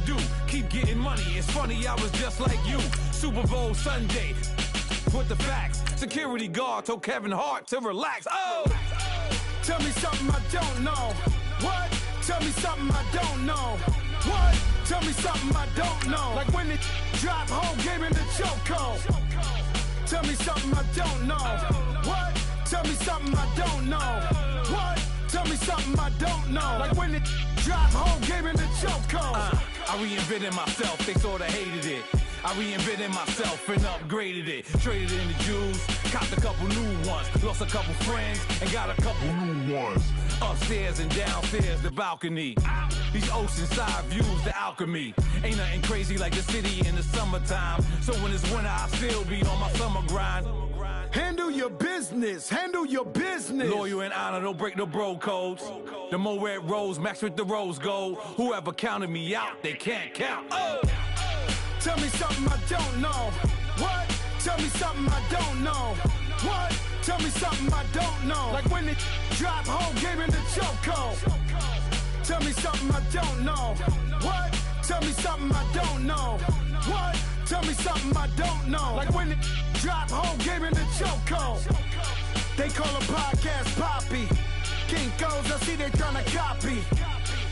do. Keep getting money. It's funny, I was just like you. Super Bowl Sunday. With the facts. Security guard told Kevin Hart to relax. Oh! Tell me something I don't know. What? Tell me something I don't know. What? Tell me something I don't know. Like when it drop whole game in the chokehold. Tell me something I don't know. What? Tell me something I don't know. What? Tell me something I don't know. Like when it drop whole game in the chokehold. I reinvented myself, they sorta hated it. I reinvented myself and upgraded it. Traded in the Jews, copped a couple new ones. Lost a couple friends and got a couple new ones. Upstairs and downstairs, the balcony. These oceanside views, the alchemy. Ain't nothing crazy like the city in the summertime. So when it's winter, I still be on my summer grind. Handle your business, handle your business. Loyal and honor, don't break no bro codes. The more red rose, match with the rose gold. Whoever counted me out, they can't count. Oh! Tell me something I don't know. What? Tell me something I don't know. What? Tell me something I don't know. Like when it drop whole game in the chokehold. Tell me something I don't know. What? Tell me something I don't know. What? Tell me something I don't know. Like when it drop whole game in the chokehold. They call a podcast Poppy. Kinkos, I see they tryna copy.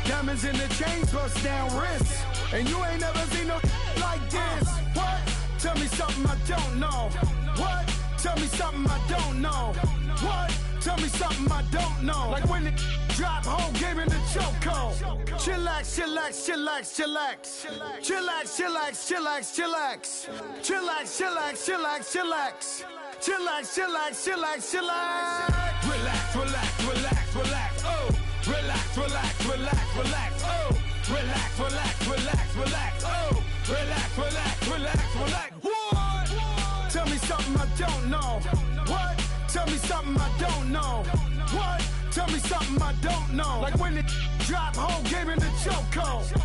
Diamonds in the chains, bust down wrists. And you ain't never seen no like this. What? Tell me something I don't know. What? Tell me something I don't know. What? Tell me something I don't know. Like when it drop whole game in the chokehold. Chillax, chillax, chillax, chillax. Chillax, chillax, chillax, chillax. Chillax, chillax, chillax, chillax. Chillax, chillax, chillax, chillax. Relax, relax, relax, relax, oh. Relax, relax, relax, relax, oh. Relax, relax, relax, relax, oh. Relax, relax, relax, relax. What? Tell me something I don't know. What? Tell me something I don't know. What? Tell me something I don't know. Like when it drop whole game in the chokehold.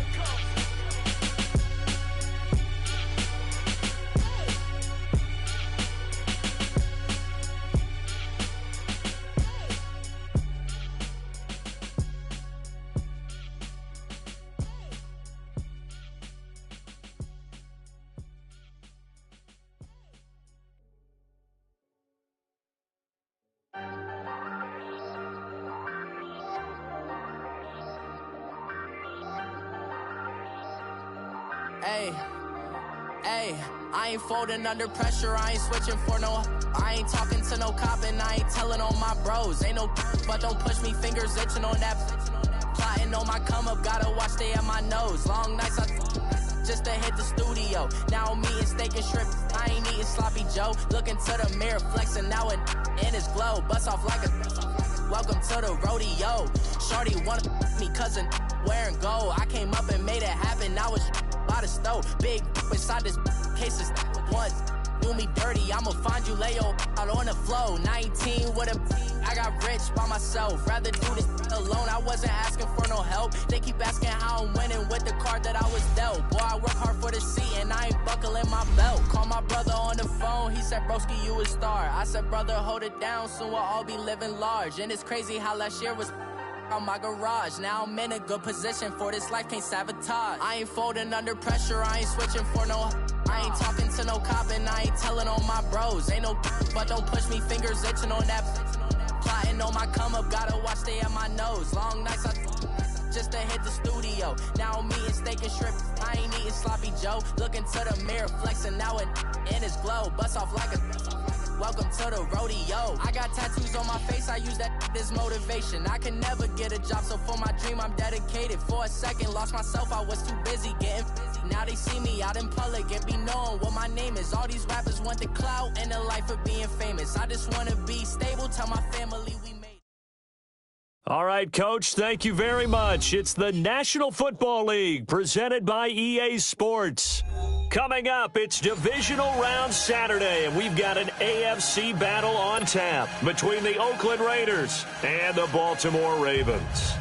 Hey, I ain't folding under pressure, I ain't switching for no. I ain't talking to no cop and I ain't telling on my bros. Ain't no but don't push me, fingers itching on that. Plotting on my come up, gotta watch stay at my nose. Long nights I just to hit the studio. Now I'm eating steak and shrimp, I ain't eating sloppy Joe. Looking to the mirror, flexing now and in his glow. Bust off like a welcome to the rodeo. Shorty wanna me cousin wearing gold. I came up and made it happen, now it's by the stove. Big inside this case is once do me dirty, I'ma find you lay your out on the floor. 19 with a I got rich by myself, rather do this alone. I wasn't asking for no help, they keep asking how I'm winning with the card that I was dealt. Boy, I work hard for the seat and I ain't buckling my belt. Call my brother on the phone, he said broski you a star. I said brother hold it down, soon we'll all be living large. And it's crazy how last year was on my garage. Now I'm in a good position for this life, can't sabotage. I ain't folding under pressure, I ain't switching for no. I ain't talking to no cop and I ain't telling on my bros. Ain't no but don't push me, fingers itching on that. Plotting on my come up, gotta watch stay at my nose. Long nights I just to hit the studio. Now I'm eating steak and shrimp, I ain't eating sloppy Joe. Looking to the mirror, flexing now and in his glow. Bust off like a welcome to the rodeo. I got tattoos on my face, I use that as motivation. I can never get a job, so for my dream I'm dedicated. For a second, lost myself, I was too busy getting busy. Now they see me out in public and be knowing what my name is. All these rappers want the clout and the life of being famous. I just wanna be stable, tell my family we made it. All right, Coach, thank you very much. It's the National Football League presented by EA Sports. Coming up, it's Divisional Round Saturday, and we've got an AFC battle on tap between the Oakland Raiders and the Baltimore Ravens.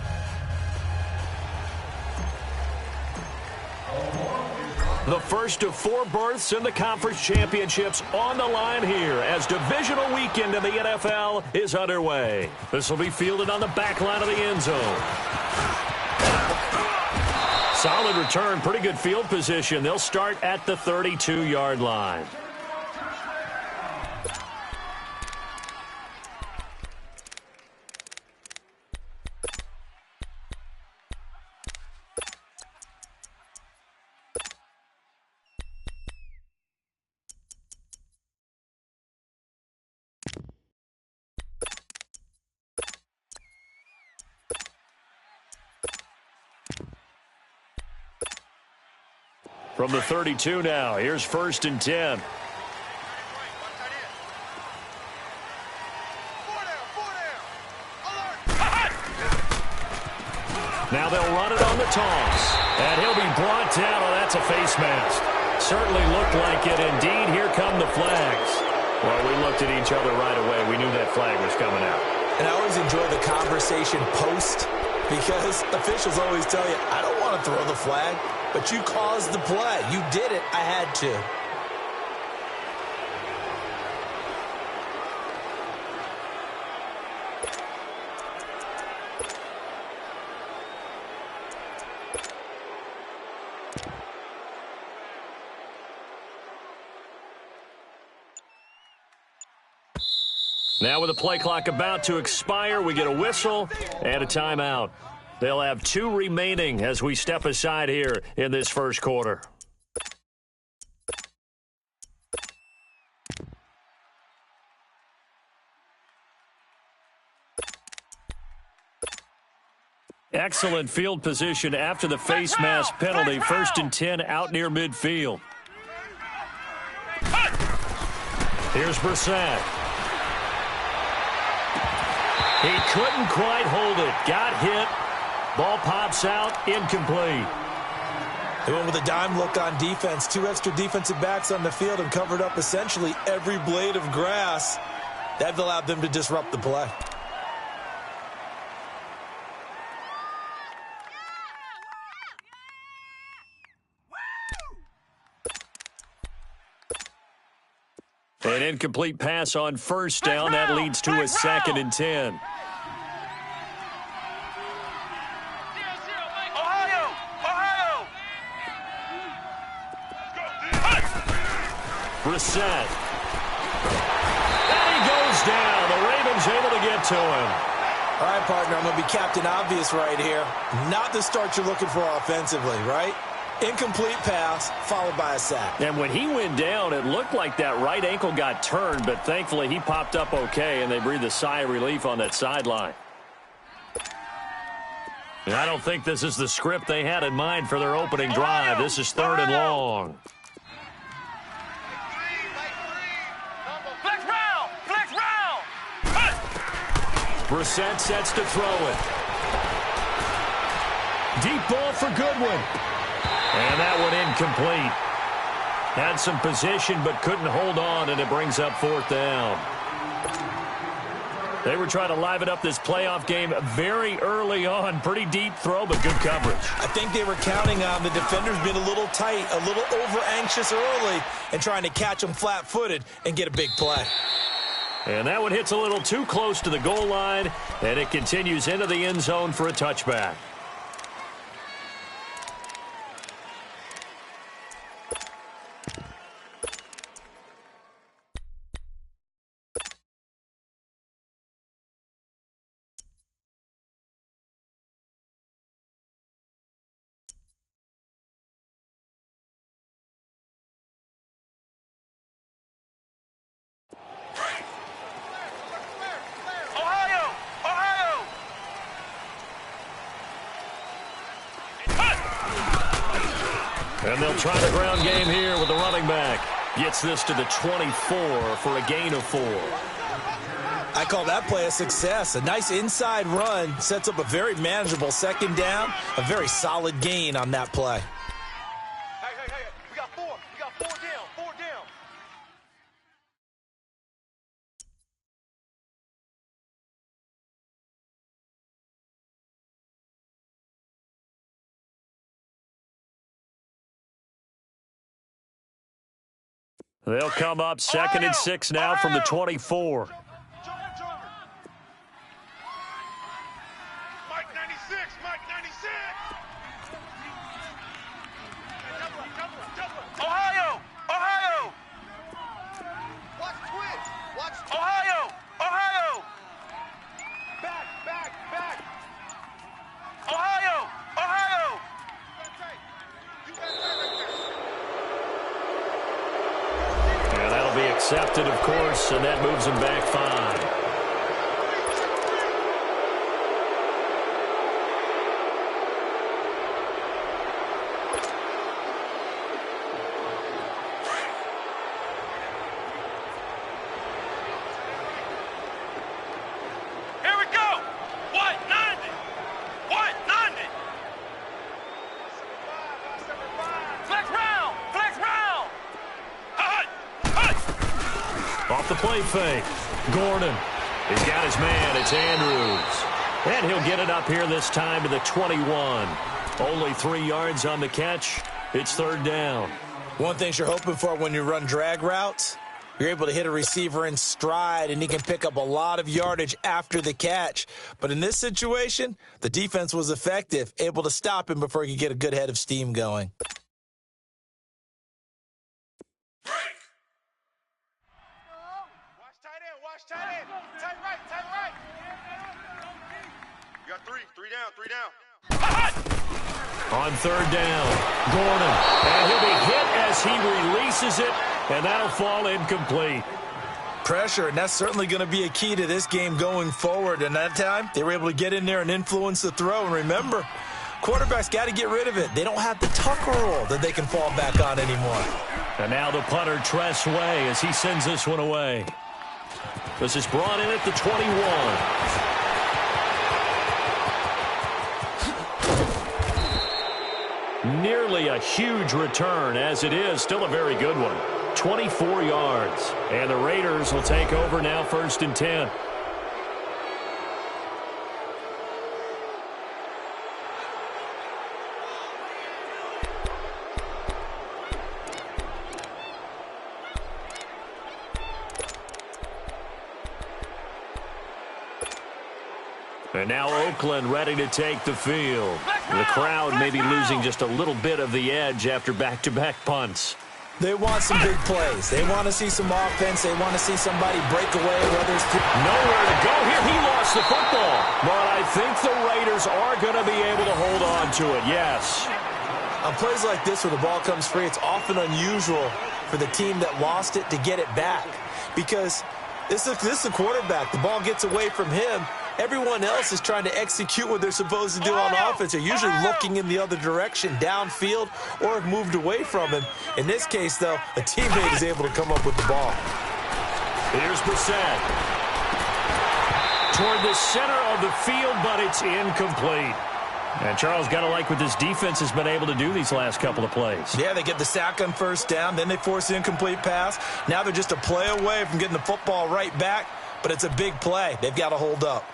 The first of 4 berths in the conference championships on the line here as divisional weekend in the NFL is underway. This will be fielded on the back line of the end zone. Solid return, pretty good field position. They'll start at the 32-yard line. From the 32 now, here's 1st and 10. Now they'll run it on the toss. And he'll be brought down. Oh, that's a face mask. Certainly looked like it. Indeed, here come the flags. Well, we looked at each other right away. We knew that flag was coming out. And I always enjoy the conversation post because officials always tell you, I don't want to throw the flag, but you caused the play. You did it. I had to. Now with the play clock about to expire, we get a whistle and a timeout. They'll have 2 remaining as we step aside here in this first quarter. Excellent field position after the face mask penalty. 1st and 10 out near midfield. Here's Brissett. He couldn't quite hold it. Got hit. Ball pops out. Incomplete. They went with a dime look on defense. 2 extra defensive backs on the field and covered up essentially every blade of grass. That allowed them to disrupt the play. An incomplete pass on 1st down. That leads to a 2nd and 10. Brissett. And he goes down. The Ravens able to get to him. All right, partner, I'm going to be Captain Obvious right here. Not the start you're looking for offensively, right? Incomplete pass, followed by a sack. And when he went down, it looked like that right ankle got turned, but thankfully he popped up okay, and they breathed a sigh of relief on that sideline. And I don't think this is the script they had in mind for their opening drive. This is 3rd and long. Brissett sets to throw it. Deep ball for Goodwin. And that one incomplete. Had some position but couldn't hold on, and it brings up 4th down. They were trying to liven up this playoff game very early on. Pretty deep throw, but good coverage. I think they were counting on the defenders being a little tight, a little over-anxious early, and trying to catch them flat-footed and get a big play. And that one hits a little too close to the goal line, and it continues into the end zone for a touchback. And they'll try the ground game here with the running back. Gets this to the 24 for a gain of 4. I call that play a success. A nice inside run sets up a very manageable 2nd down. A very solid gain on that play. Hey, we got 4. We got 4 down. 4 down. They'll come up 2nd and 6 now from the 24. Mike 96, Mike 96. intercepted, of course, and that moves him back 5. Off the play fake. Gordon. He's got his man. It's Andrews. And he'll get it up here this time to the 21. Only 3 yards on the catch. It's 3rd down. One thing you're hoping for when you run drag routes, you're able to hit a receiver in stride, and he can pick up a lot of yardage after the catch. But in this situation, the defense was effective, able to stop him before he could get a good head of steam going. You got 3 down. On 3rd down, Gordon. And he'll be hit as he releases it, and that'll fall incomplete. Pressure, and that's certainly going to be a key to this game going forward. And that time, they were able to get in there and influence the throw. And remember, quarterbacks got to get rid of it. They don't have the tucker roll that they can fall back on anymore. And now the punter, Tress Way, as he sends this one away. This is brought in at the 21. Nearly a huge return, as it is still a very good one. 24 yards. And the Raiders will take over now, 1st and 10. And now Oakland ready to take the field. The crowd may be losing just a little bit of the edge after back-to-back punts. They want some big plays. They want to see some offense. They want to see somebody break away, whether it's nowhere to go here. He lost the football. But I think the Raiders are going to be able to hold on to it, yes. On plays like this where the ball comes free, it's often unusual for the team that lost it to get it back. Because this is the quarterback. The ball gets away from him. Everyone else is trying to execute what they're supposed to do on offense. They're usually looking in the other direction, downfield, or have moved away from him. In this case, though, a teammate is able to come up with the ball. Here's Brissett. Toward the center of the field, but it's incomplete. And Charles, got to like what this defense has been able to do these last couple of plays. Yeah, they get the sack on 1st down, then they force the incomplete pass. Now they're just a play away from getting the football right back, but it's a big play. They've got to hold up.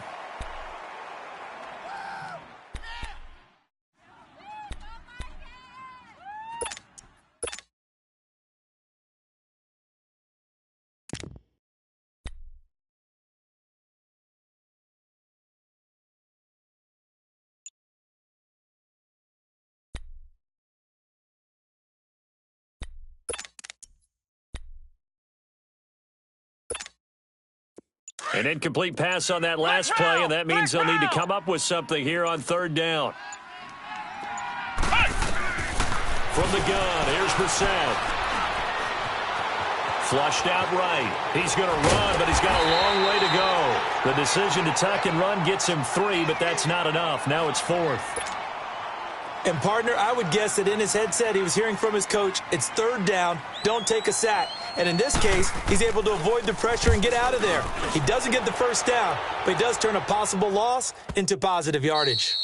An incomplete pass on that last play, and that means they'll need to come up with something here on 3rd down. From the gun, here's Brissett. Flushed out right. He's going to run, but he's got a long way to go. The decision to tuck and run gets him 3, but that's not enough. Now it's 4th. And, partner, I would guess that in his headset he was hearing from his coach, it's 3rd down, don't take a sack. And in this case, he's able to avoid the pressure and get out of there. He doesn't get the 1st down, but he does turn a possible loss into positive yardage.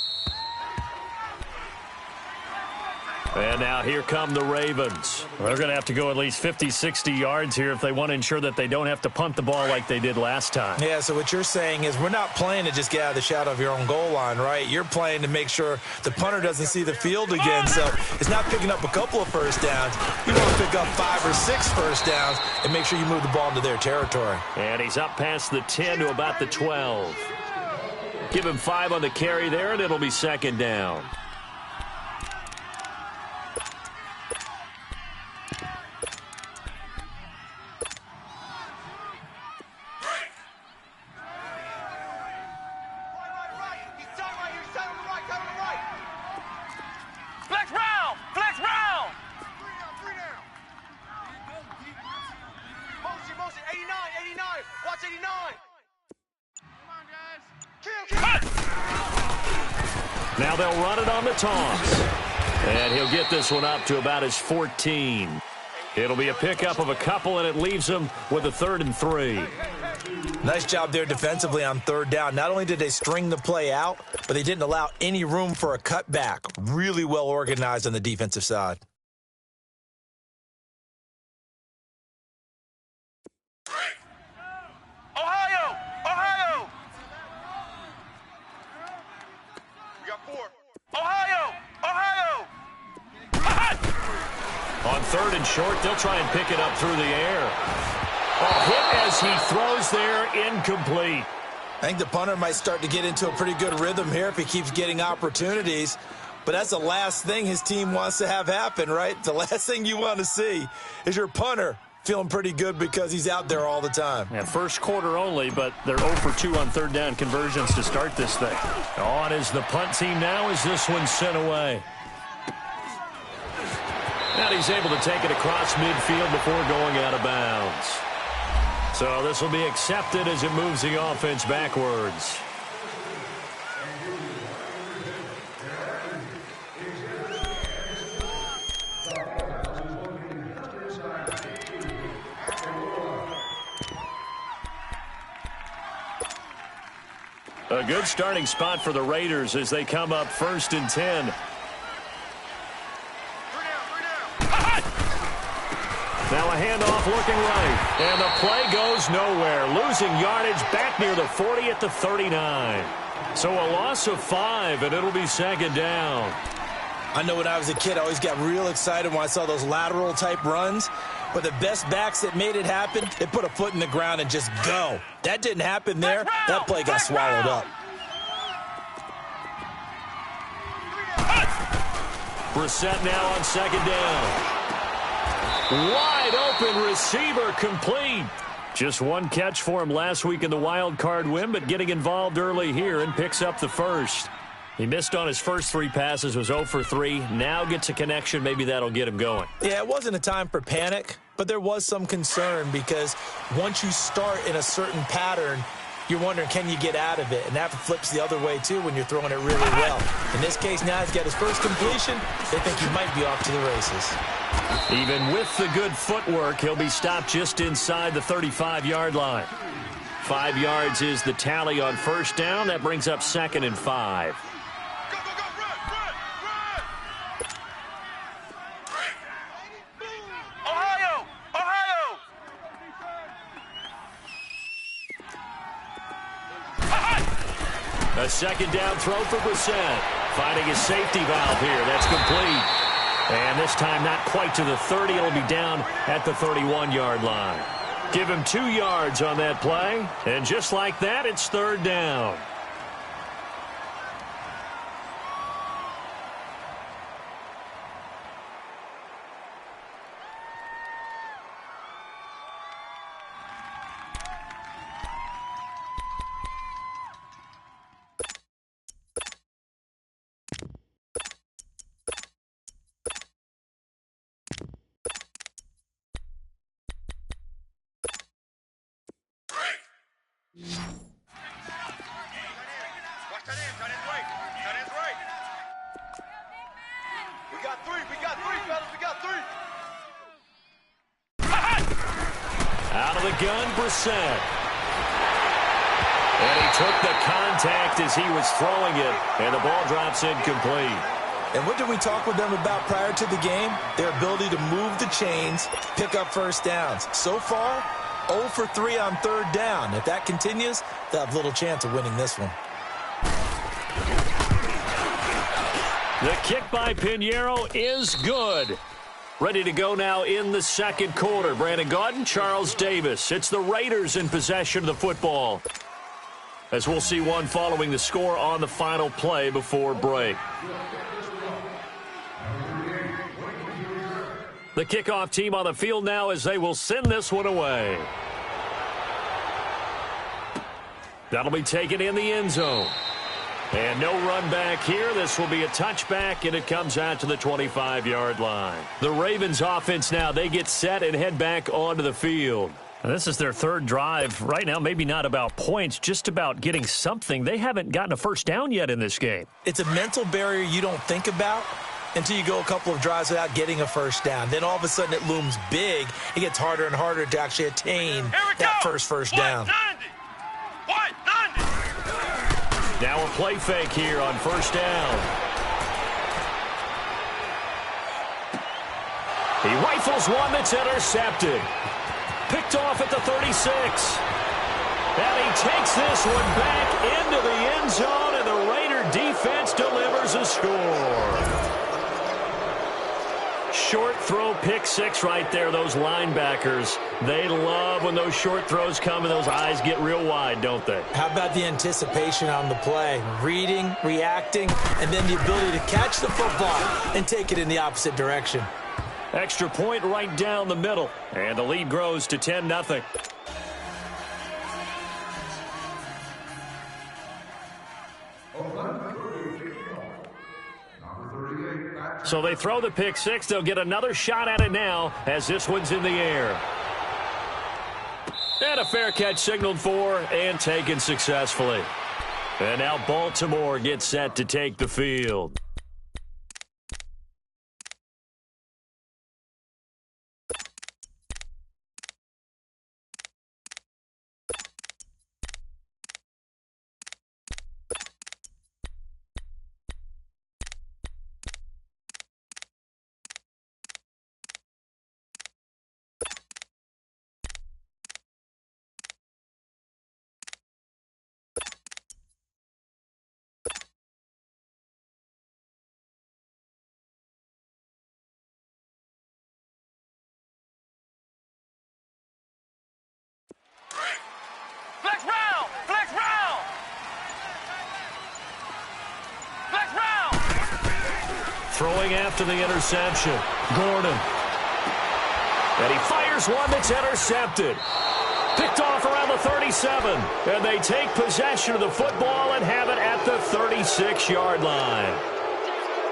And now here come the Ravens. They're going to have to go at least 50, 60 yards here if they want to ensure that they don't have to punt the ball like they did last time. Yeah, so what you're saying is we're not playing to just get out of the shadow of your own goal line, right? You're playing to make sure the punter doesn't see the field again. So it's not picking up a couple of 1st downs. You want to pick up 5 or 6 1st downs and make sure you move the ball into their territory. And he's up past the 10 to about the 12. Give him 5 on the carry there, and it'll be 2nd down. Now they'll run it on the toss. And he'll get this one up to about his 14. It'll be a pickup of a couple, and it leaves him with a 3rd and 3. Nice job there defensively on 3rd down. Not only did they string the play out, but they didn't allow any room for a cutback. Really well organized on the defensive side. Ohio! Ohio! We got 4. Ohio! Ohio! On 3rd and short, they'll try and pick it up through the air. A hit as he throws there, incomplete. I think the punter might start to get into a pretty good rhythm here if he keeps getting opportunities. But that's the last thing his team wants to have happen, right? The last thing you want to see is your punter feeling pretty good because he's out there all the time. Yeah, first quarter only, but they're 0 for 2 on 3rd down conversions to start this thing. On is the punt team now as this one's sent away. And he's able to take it across midfield before going out of bounds. So this will be accepted as it moves the offense backwards. A good starting spot for the Raiders as they come up 1st and 10. Now a handoff looking right. And the play goes nowhere. Losing yardage back near the 40 at the 39. So a loss of 5, and it'll be 2nd down. I know when I was a kid, I always got real excited when I saw those lateral-type runs. But the best backs that made it happen, they put a foot in the ground and just go. That didn't happen there. That play got swallowed up. Brissett now on 2nd down. Wide open receiver complete. Just one catch for him last week in the wild card win, but getting involved early here and picks up the 1st. He missed on his first 3 passes, was 0 for 3. Now gets a connection. Maybe that'll get him going. Yeah, it wasn't a time for panic, but there was some concern because once you start in a certain pattern, you're wondering, can you get out of it? And that flips the other way, too, when you're throwing it really well. In this case, now he's got his first completion. They think he might be off to the races. Even with the good footwork, he'll be stopped just inside the 35-yard line. 5 yards is the tally on 1st down. That brings up 2nd and 5. Go, go, go, run! Ohio! Ohio! A 2nd down throw for Brissett. Finding his safety valve here. That's complete. And this time not quite to the 30. It'll be down at the 31-yard line. Give him 2 yards on that play. And just like that, it's 3rd down. Watch that end, tight end's right. Tight end's right. We got 3, fellas, we got 3. Out of the gun, Brissett. And he took the contact as he was throwing it, and the ball drops incomplete. And what did we talk with them about prior to the game? Their ability to move the chains, pick up 1st downs. So far, 0 for 3 on 3rd down. If that continues, they'll have little chance of winning this one. The kick by Pinheiro is good. Ready to go now in the 2nd quarter. Brandon Gaudin, Charles Davis. It's the Raiders in possession of the football, as we'll see one following the score on the final play before break. The kickoff team on the field now as they will send this one away. That'll be taken in the end zone. And no run back here. This will be a touchback, and it comes out to the 25-yard line. The Ravens offense now, they get set and head back onto the field. This is their third drive. Right now, maybe not about points, just about getting something. They haven't gotten a first down yet in this game. It's a mental barrier you don't think about until you go a couple of drives without getting a first down. Then all of a sudden it looms big. It gets harder and harder to actually attain that first down. 190. Now a play fake here on first down. He rifles one that's intercepted. Picked off at the 36. And he takes this one back into the end zone, and the Raider defense delivers a score. Short throw, pick six right there. Those linebackers, they love when those short throws come and those eyes get real wide, don't they? How about the anticipation on the play? Reading, reacting, and then the ability to catch the football and take it in the opposite direction. Extra point right down the middle, and the lead grows to 10-0. So they throw the pick six. They'll get another shot at it now as this one's in the air. And a fair catch signaled for and taken successfully. And now Baltimore gets set to take the field. Flex round! Flex round! Flex round! Throwing after the interception, Gordon. And he fires one that's intercepted. Picked off around the 37. And they take possession of the football and have it at the 36-yard line.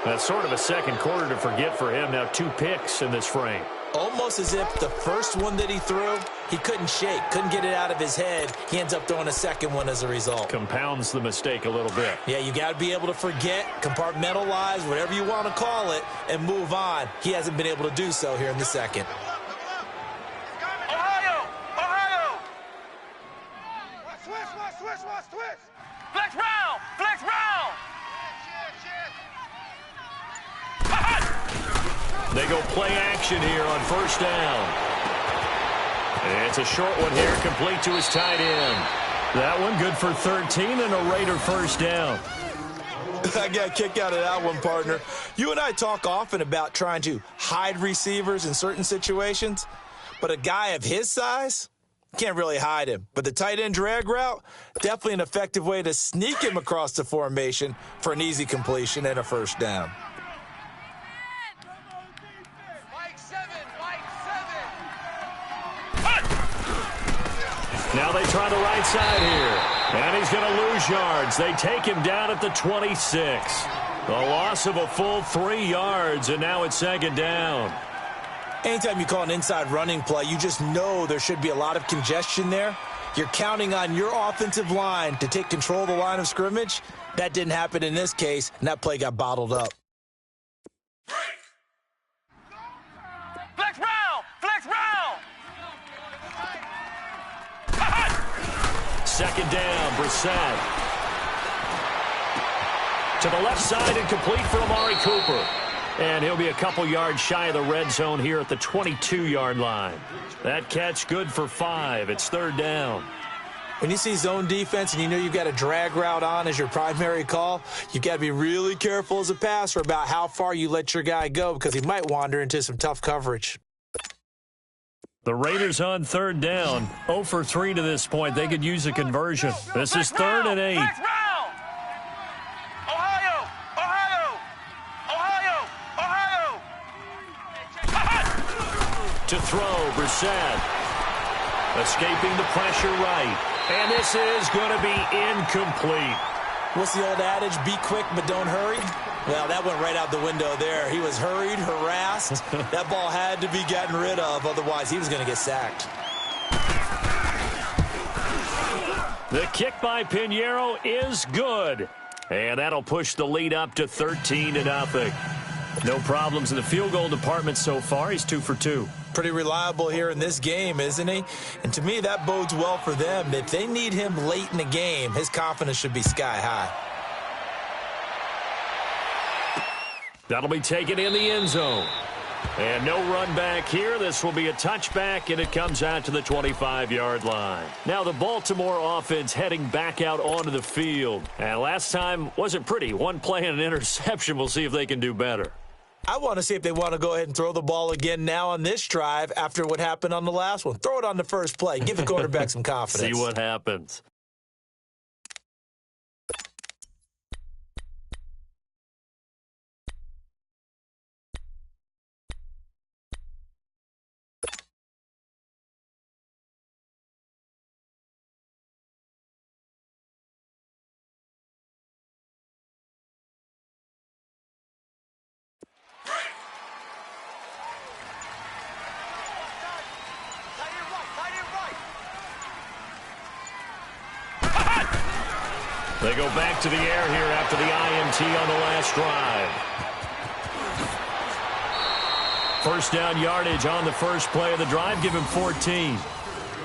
That's sort of a second quarter to forget for him. Now 2 picks in this frame. Almost as if the first one that he threw, he couldn't shake, couldn't get it out of his head. He ends up throwing a second one as a result. Compounds the mistake a little bit. Yeah, you got to be able to forget, compartmentalize, whatever you want to call it, and move on. He hasn't been able to do so here in the second. Ohio! Ohio! Switch! Flex round! Flex round! They go play action here on first down. It's a short one here, complete to his tight end. That one good for 13 and a Raider first down. I got a kick out of that one, partner. You and I talk often about trying to hide receivers in certain situations, but a guy of his size can't really hide him. But the tight end drag route, definitely an effective way to sneak him across the formation for an easy completion and a first down. Now they try the right side here. And he's going to lose yards. They take him down at the 26. A loss of a full 3 yards, and now it's second down. Anytime you call an inside running play, you just know there should be a lot of congestion there. You're counting on your offensive line to take control of the line of scrimmage. That didn't happen in this case, and that play got bottled up. Flex round! Flex round! Second down, Brissett. To the left side and complete for Amari Cooper. And he'll be a couple yards shy of the red zone here at the 22-yard line. That catch good for 5. It's third down. When you see zone defense and you know you've got a drag route on as your primary call, you've got to be really careful as a passer about how far you let your guy go because he might wander into some tough coverage. The Raiders on third down. 0 for 3 to this point. They could use a conversion. This is 3rd and 8. Flex round! Ohio! Ohio! Ohio! To throw, Brissett. Escaping the pressure right. And this is going to be incomplete. What's the old adage? Be quick, but don't hurry. Well, that went right out the window there. He was hurried, harassed. That ball had to be gotten rid of. Otherwise, he was going to get sacked. The kick by Pinheiro is good. And that'll push the lead up to 13-0. No problems in the field goal department so far. He's 2 for 2. Pretty reliable here in this game, isn't he? And to me, that bodes well for them. If they need him late in the game, his confidence should be sky high. That'll be taken in the end zone. And no run back here. This will be a touchback, and it comes out to the 25-yard line. Now the Baltimore offense heading back out onto the field. And last time wasn't pretty. One play and an interception. We'll see if they can do better. I want to see if they want to go ahead and throw the ball again now on this drive after what happened on the last one. Throw it on the first play. Give the quarterback some confidence. See what happens. They go back to the air here after the INT on the last drive. First down yardage on the first play of the drive. Give him 14.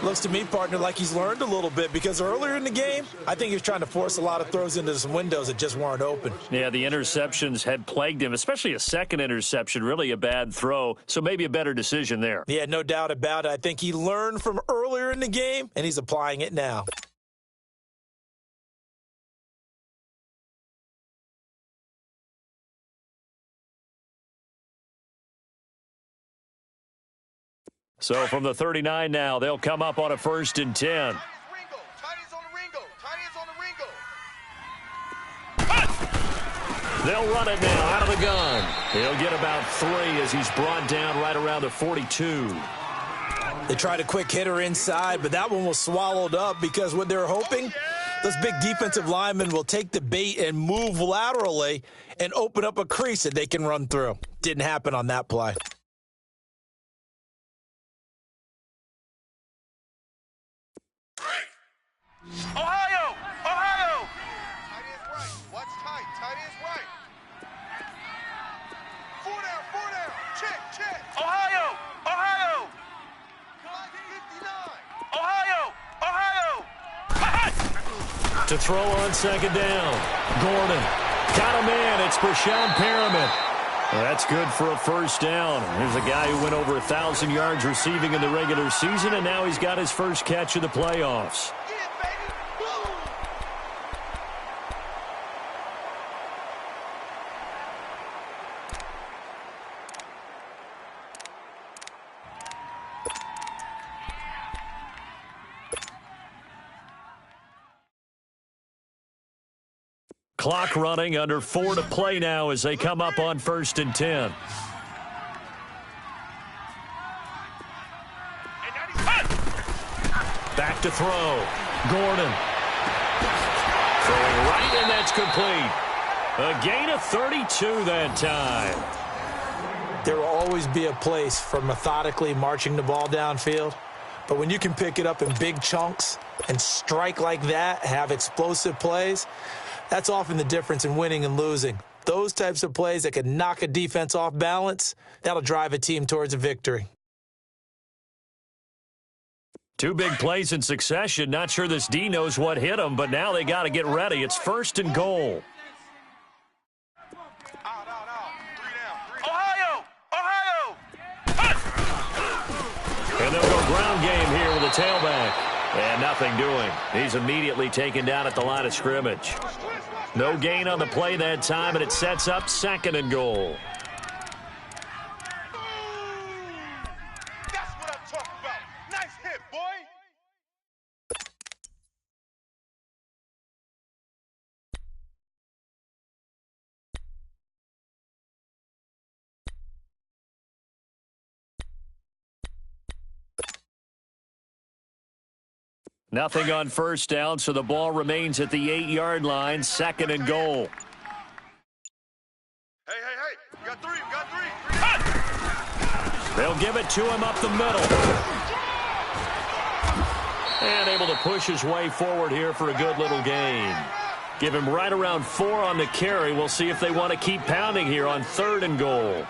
Looks to me, partner, like he's learned a little bit because earlier in the game, I think he was trying to force a lot of throws into some windows that just weren't open. Yeah, the interceptions had plagued him, especially a second interception, really a bad throw, so maybe a better decision there. Yeah, no doubt about it. I think he learned from earlier in the game, and he's applying it now. So from the 39 now, they'll come up on a 1st and 10. They'll run it now out of the gun. He'll get about 3 as he's brought down right around the 42. They tried a quick hitter inside, but that one was swallowed up because what they're hoping, those big defensive linemen will take the bait and move laterally and open up a crease that they can run through. Didn't happen on that play. Ohio! Ohio! Tight is right. Watch tight. Tight is right. 4 down. 4 down. Check. Ohio! Ohio! 59. Ohio! To throw on second down. Gordon. Got him in. It's Brashad Perriman. Well, that's good for a first down. Here's a guy who went over 1,000 yards receiving in the regular season, and now he's got his first catch of the playoffs. Clock running, under 4 to play now as they come up on 1st and 10. Back to throw. Gordon. Throwing right, and that's complete. A gain of 32 that time. There will always be a place for methodically marching the ball downfield. But when you can pick it up in big chunks and strike like that, have explosive plays, that's often the difference in winning and losing. Those types of plays that can knock a defense off balance, that'll drive a team towards a victory. 2 big plays in succession. Not sure this D knows what hit him, but now they got to get ready. It's 1st and goal. Ohio! Ohio! And they'll go ground game here with a tailback. And nothing doing. He's immediately taken down at the line of scrimmage. No gain on the play that time, and it sets up 2nd and goal. That's what I'm talking about. Nice hit, boy. Nothing on first down, so the ball remains at the 8-yard line, 2nd and goal. Hey. We got 3. They'll give it to him up the middle. And able to push his way forward here for a good little gain. Give him right around 4 on the carry. We'll see if they want to keep pounding here on 3rd and goal.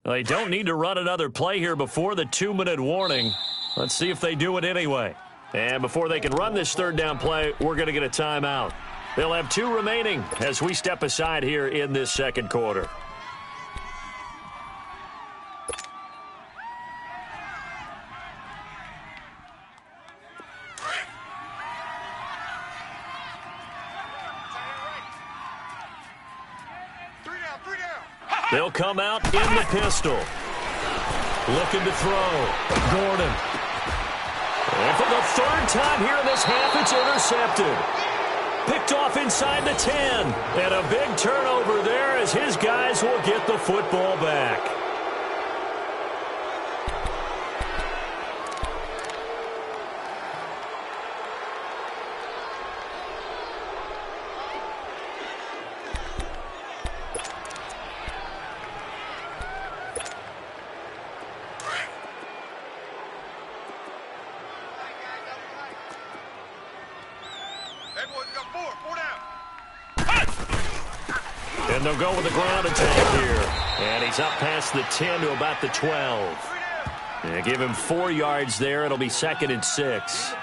They don't need to run another play here before the 2-minute warning. Let's see if they do it anyway. And before they can run this 3rd down play, we're going to get a timeout. They'll have 2 remaining as we step aside here in this 2nd quarter. They'll come out in the pistol. Looking to throw. Gordon. And for the 3rd time here in this half, it's intercepted. Picked off inside the 10. And a big turnover there as his guys will get the football back. And they'll go with the ground attack here. And he's up past the 10 to about the 12. And give him 4 yards there. It'll be 2nd and 6.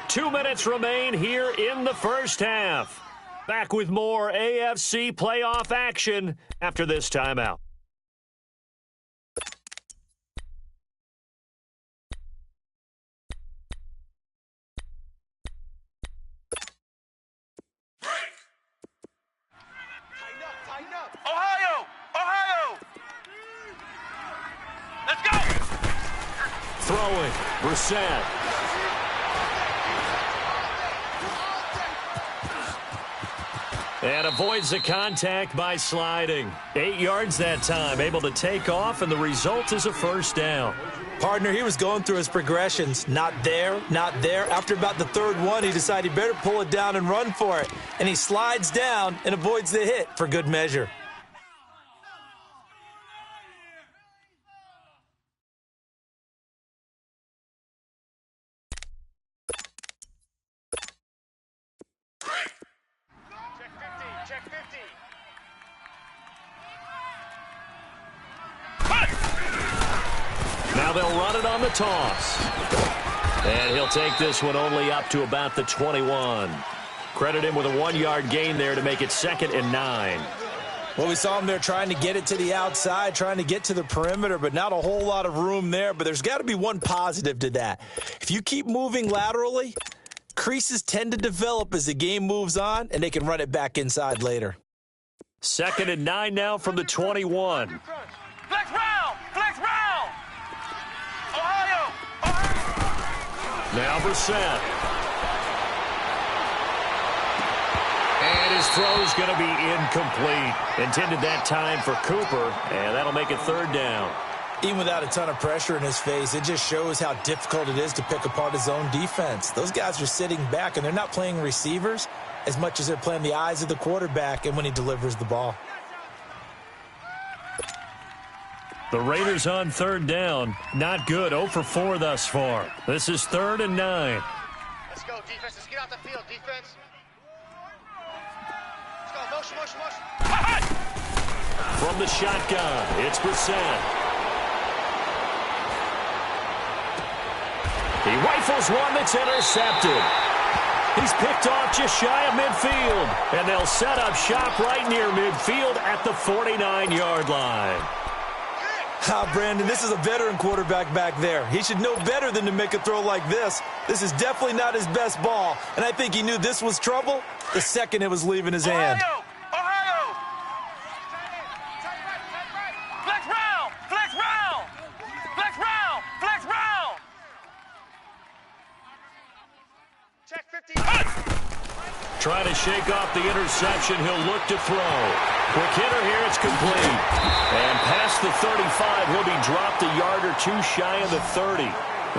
Two minutes remain here in the first half. Back with more AFC playoff action after this timeout. Throwing, Brissett. And avoids the contact by sliding. 8 yards that time, able to take off, and the result is a 1st down. Partner, he was going through his progressions. Not there, not there. After about the 3rd one, he decided he better pull it down and run for it. And he slides down and avoids the hit for good measure. Now they'll run it on the toss. And he'll take this one only up to about the 21. Credit him with a 1-yard gain there to make it 2nd and 9. Well, we saw him there trying to get it to the outside, trying to get to the perimeter, but not a whole lot of room there. But there's got to be one positive to that. If you keep moving laterally, creases tend to develop as the game moves on, and they can run it back inside later. 2nd and 9 now from the 21. Flex round! Flex round! Ohio! Now Brissett. And his throw's going to be incomplete. Intended that time for Cooper, and that'll make it 3rd down. Even without a ton of pressure in his face, it just shows how difficult it is to pick apart his own defense. Those guys are sitting back, and they're not playing receivers as much as they're playing the eyes of the quarterback and when he delivers the ball. The Raiders on 3rd down. Not good. 0 for 4 thus far. This is 3rd and 9. Let's go, defense. Let's get out the field, defense. Let's go. Motion, motion, motion. From the shotgun, it's Brissett. He rifles one that's intercepted. He's picked off just shy of midfield. And they'll set up shop right near midfield at the 49-yard line. Brandon, this is a veteran quarterback back there. He should know better than to make a throw like this. This is definitely not his best ball, and I think he knew this was trouble the second it was leaving his hand. Ohio! Flex round! Flex round! Flex round! Flex round! Check 15. trying to shake off the interception. He'll look to throw. Quick hitter here. It's complete. And past the 35, he'll be dropped a yard or two shy of the 30.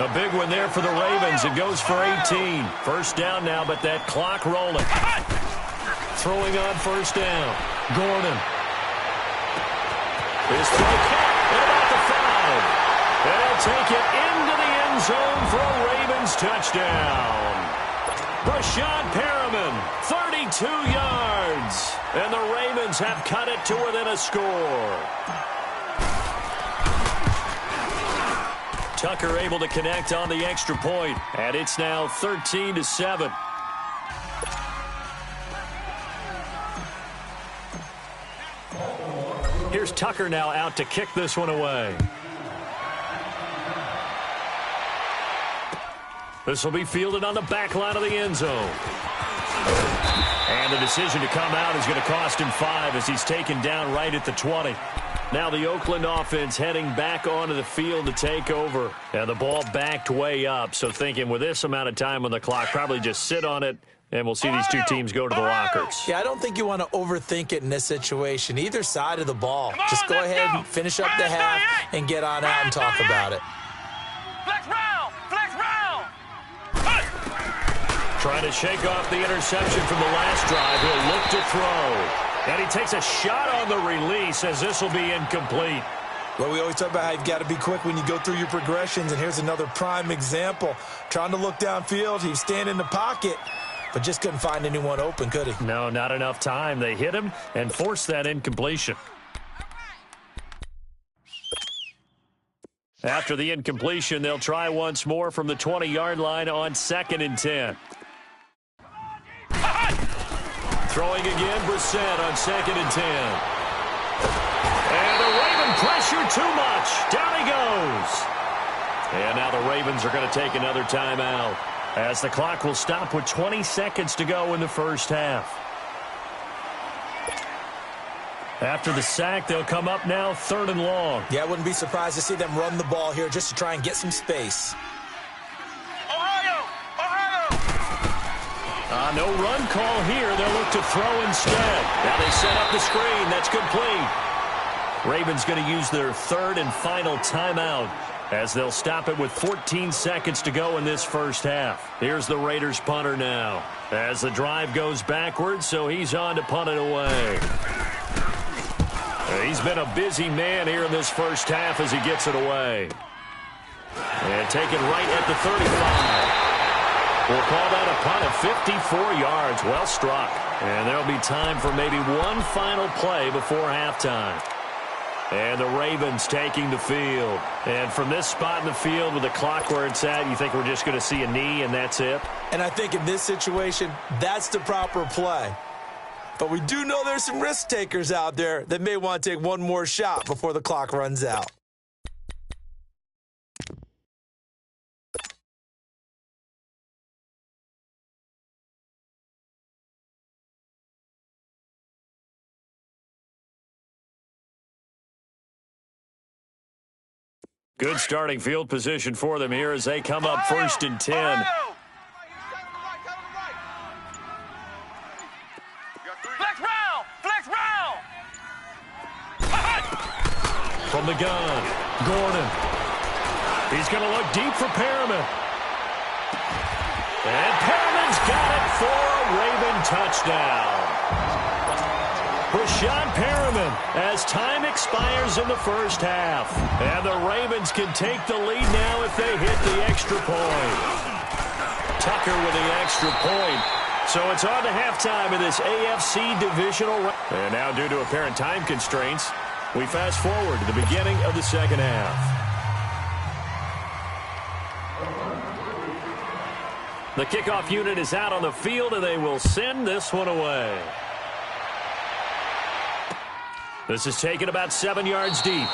A big one there for the Ravens. It goes for 18. First down now, but that clock rolling. Throwing on first down. Gordon. His throw caught at about the 5. And he'll take it into the end zone for a Ravens touchdown. Brashad Perriman, 32 yards. And the Ravens have cut it to within a score. Tucker able to connect on the extra point, and it's now 13-7. Here's Tucker now out to kick this one away. This will be fielded on the back line of the end zone. And the decision to come out is going to cost him 5 as he's taken down right at the 20. Now the Oakland offense heading back onto the field to take over. And the ball backed way up, so thinking with this amount of time on the clock, probably just sit on it, and we'll see these two teams go to the lockers. Yeah, I don't think you want to overthink it in this situation. Either side of the ball. Just go ahead and finish up the half and get on out and talk about it. Flex round! Flex round! Trying to shake off the interception from the last drive. He'll look to throw. And he takes a shot on the release as this will be incomplete. Well, we always talk about how you've got to be quick when you go through your progressions, and here's another prime example. Trying to look downfield, he was standing in the pocket, but just couldn't find anyone open, could he? No, not enough time. They hit him and forced that incompletion. After the incompletion, they'll try once more from the 20-yard line on 2nd and 10. Throwing again, Brissett on 2nd and 10. And the Raven pressure too much. Down he goes. And now the Ravens are going to take another timeout as the clock will stop with 20 seconds to go in the first half. After the sack, they'll come up now 3rd and long. Yeah, I wouldn't be surprised to see them run the ball here just to try and get some space. No run call here. They'll look to throw instead. Now they set up the screen. That's complete. Ravens going to use their 3rd and final timeout as they'll stop it with 14 seconds to go in this first half. Here's the Raiders punter now as the drive goes backwards, so he's on to punt it away. He's been a busy man here in this first half as he gets it away. And taken right at the 35. We'll call that a punt of 54 yards. Well struck. And there'll be time for maybe one final play before halftime. And the Ravens taking the field. And from this spot in the field with the clock where it's at, you think we're just going to see a knee and that's it? And I think in this situation, that's the proper play. But we do know there's some risk takers out there that may want to take one more shot before the clock runs out. Good starting field position for them here as they come up 1st and 10. From the gun, Gordon. He's going to look deep for Perriman. And Perriman's got it for a Raven touchdown. Brashad Perriman as time expires in the first half. And the Ravens can take the lead now if they hit the extra point. Tucker with the extra point. So it's on to halftime of this AFC divisional round. And now due to apparent time constraints, we fast forward to the beginning of the second half. The kickoff unit is out on the field, and they will send this one away. This is taken about 7 yards deep.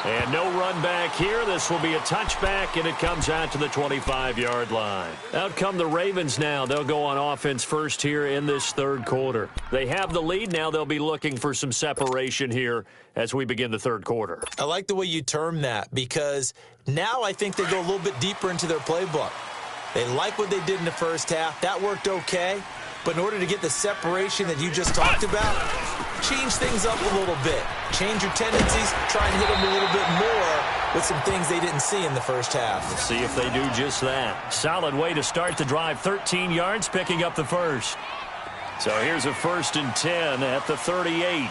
And no run back here. This will be a touchback, and it comes out to the 25-yard line. Out come the Ravens now. They'll go on offense first here in this third quarter. They have the lead now. They'll be looking for some separation here as we begin the third quarter. I like the way you term that because now I think they go a little bit deeper into their playbook. They like what they did in the first half. That worked okay. But in order to get the separation that you just talked about, change things up a little bit. Change your tendencies, try and hit them a little bit more with some things they didn't see in the first half. Let's see if they do just that. Solid way to start the drive, 13 yards, picking up the first. So here's a 1st and 10 at the 38.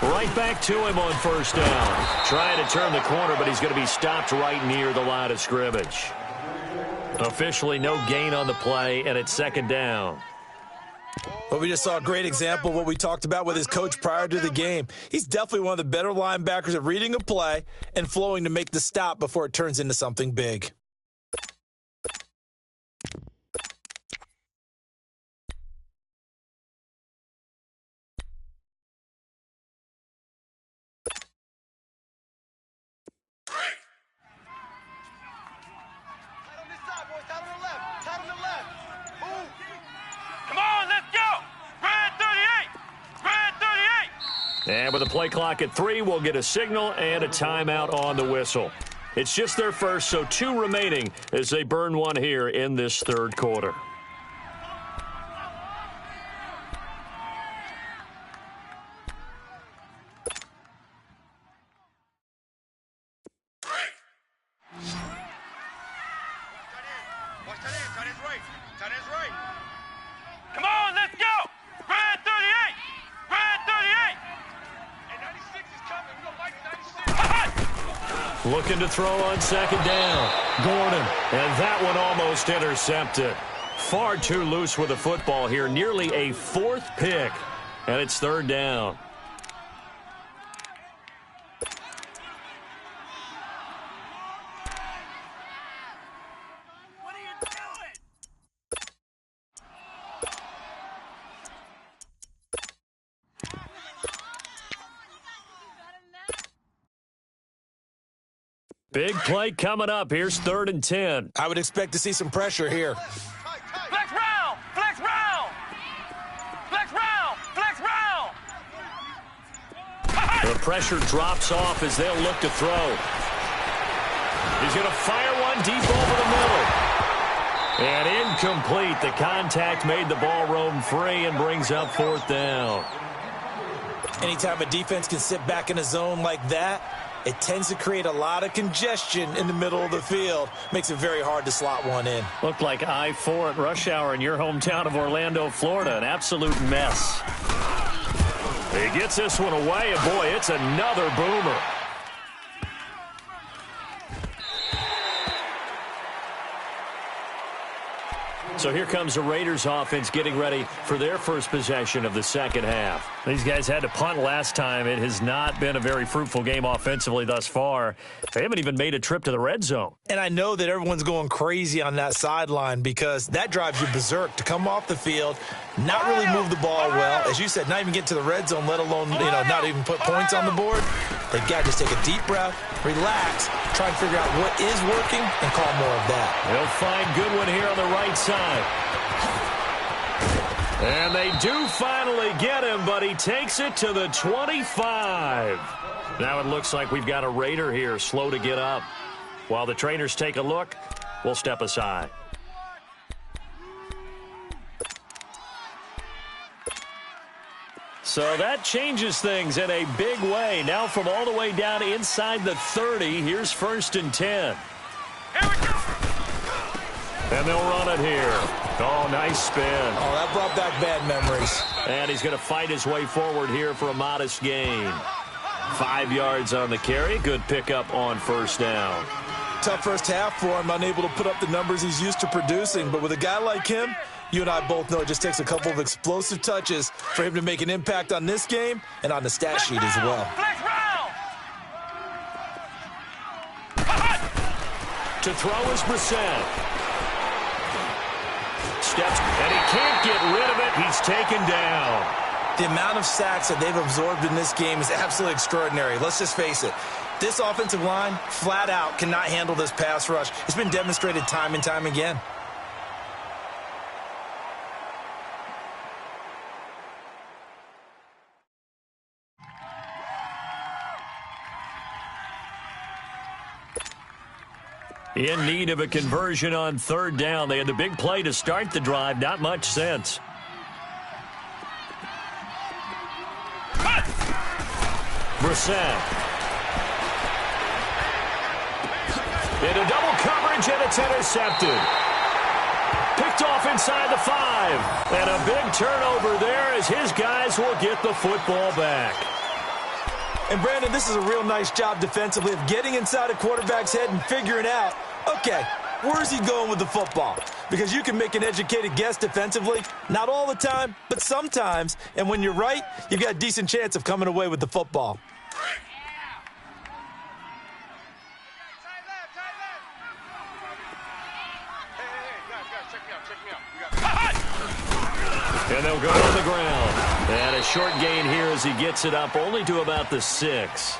Right back to him on 1st down. Trying to turn the corner, but he's going to be stopped right near the line of scrimmage. Officially no gain on the play, and it's 2nd down. Well, we just saw a great example of what we talked about with his coach prior to the game. He's definitely one of the better linebackers at reading a play and flowing to make the stop before it turns into something big. And with the play clock at 3, we'll get a signal and a timeout on the whistle. It's just their first, so 2 remaining as they burn one here in this 3rd quarter. Come on, let's go! Red 38! Red 38! And 96 is coming. We don't like 96. Looking to throw on 2nd down. Gordon, and that one almost intercepted. Far too loose with the football here. Nearly a 4th pick, and it's 3rd down. Big play coming up. Here's 3rd and 10. I would expect to see some pressure here. Flex round! Flex round! Flex round! Flex round! The pressure drops off as they'll look to throw. He's going to fire one deep over the middle. And incomplete. The contact made the ball roam free and brings up 4th down. Anytime a defense can sit back in a zone like that, it tends to create a lot of congestion in the middle of the field. Makes it very hard to slot one in. Looked like I-4 at rush hour in your hometown of Orlando, Florida. An absolute mess. He gets this one away, and boy, it's another boomer. So here comes the Raiders offense getting ready for their first possession of the 2nd half. These guys had to punt last time. It has not been a very fruitful game offensively thus far. They haven't even made a trip to the red zone. And I know that everyone's going crazy on that sideline because that drives you berserk to come off the field, not really move the ball well. As you said, not even get to the red zone, let alone, not even put points on the board. They've got to just take a deep breath, relax, try and figure out what is working and call more of that. They'll find Goodwin here on the right side. And they do finally get him, but he takes it to the 25. Now it looks like we've got a Raider here, slow to get up. While the trainers take a look, we'll step aside. So that changes things in a big way. Now from all the way down inside the 30, here's 1st and 10. Here we go! And they'll run it here. Oh, nice spin. Oh, that brought back bad memories. And he's going to fight his way forward here for a modest gain. 5 yards on the carry. Good pickup on 1st down. Tough first half for him, unable to put up the numbers he's used to producing. But with a guy like him, you and I both know it just takes a couple of explosive touches for him to make an impact on this game and on the stat sheet as well. To throw is Brissett. Steps, and he can't get rid of it. He's taken down. The amount of sacks that they've absorbed in this game is absolutely extraordinary. Let's just face it. This offensive line, flat out, cannot handle this pass rush. It's been demonstrated time and time again. In need of a conversion on third down. They had the big play to start the drive. Not much sense. Brissett. Into double coverage, and it's intercepted. Picked off inside the 5. And a big turnover there as his guys will get the football back. And, Brandon, this is a real nice job defensively of getting inside a quarterback's head and figuring out, okay, where's he going with the football? Because you can make an educated guess defensively, not all the time, but sometimes. And when you're right, you've got a decent chance of coming away with the football. And they'll go on the ground. And a short gain here as he gets it up only to about the 6.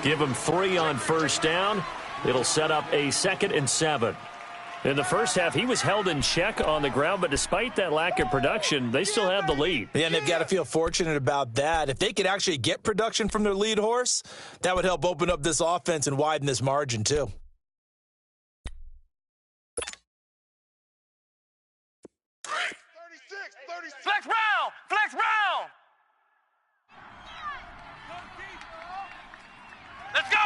Give him 3 on first down. It'll set up a 2nd and 7. In the first half, he was held in check on the ground, but despite that lack of production, they still have the lead. Yeah, and they've got to feel fortunate about that. If they could actually get production from their lead horse, that would help open up this offense and widen this margin too. Flex round! Flex round! Let's go!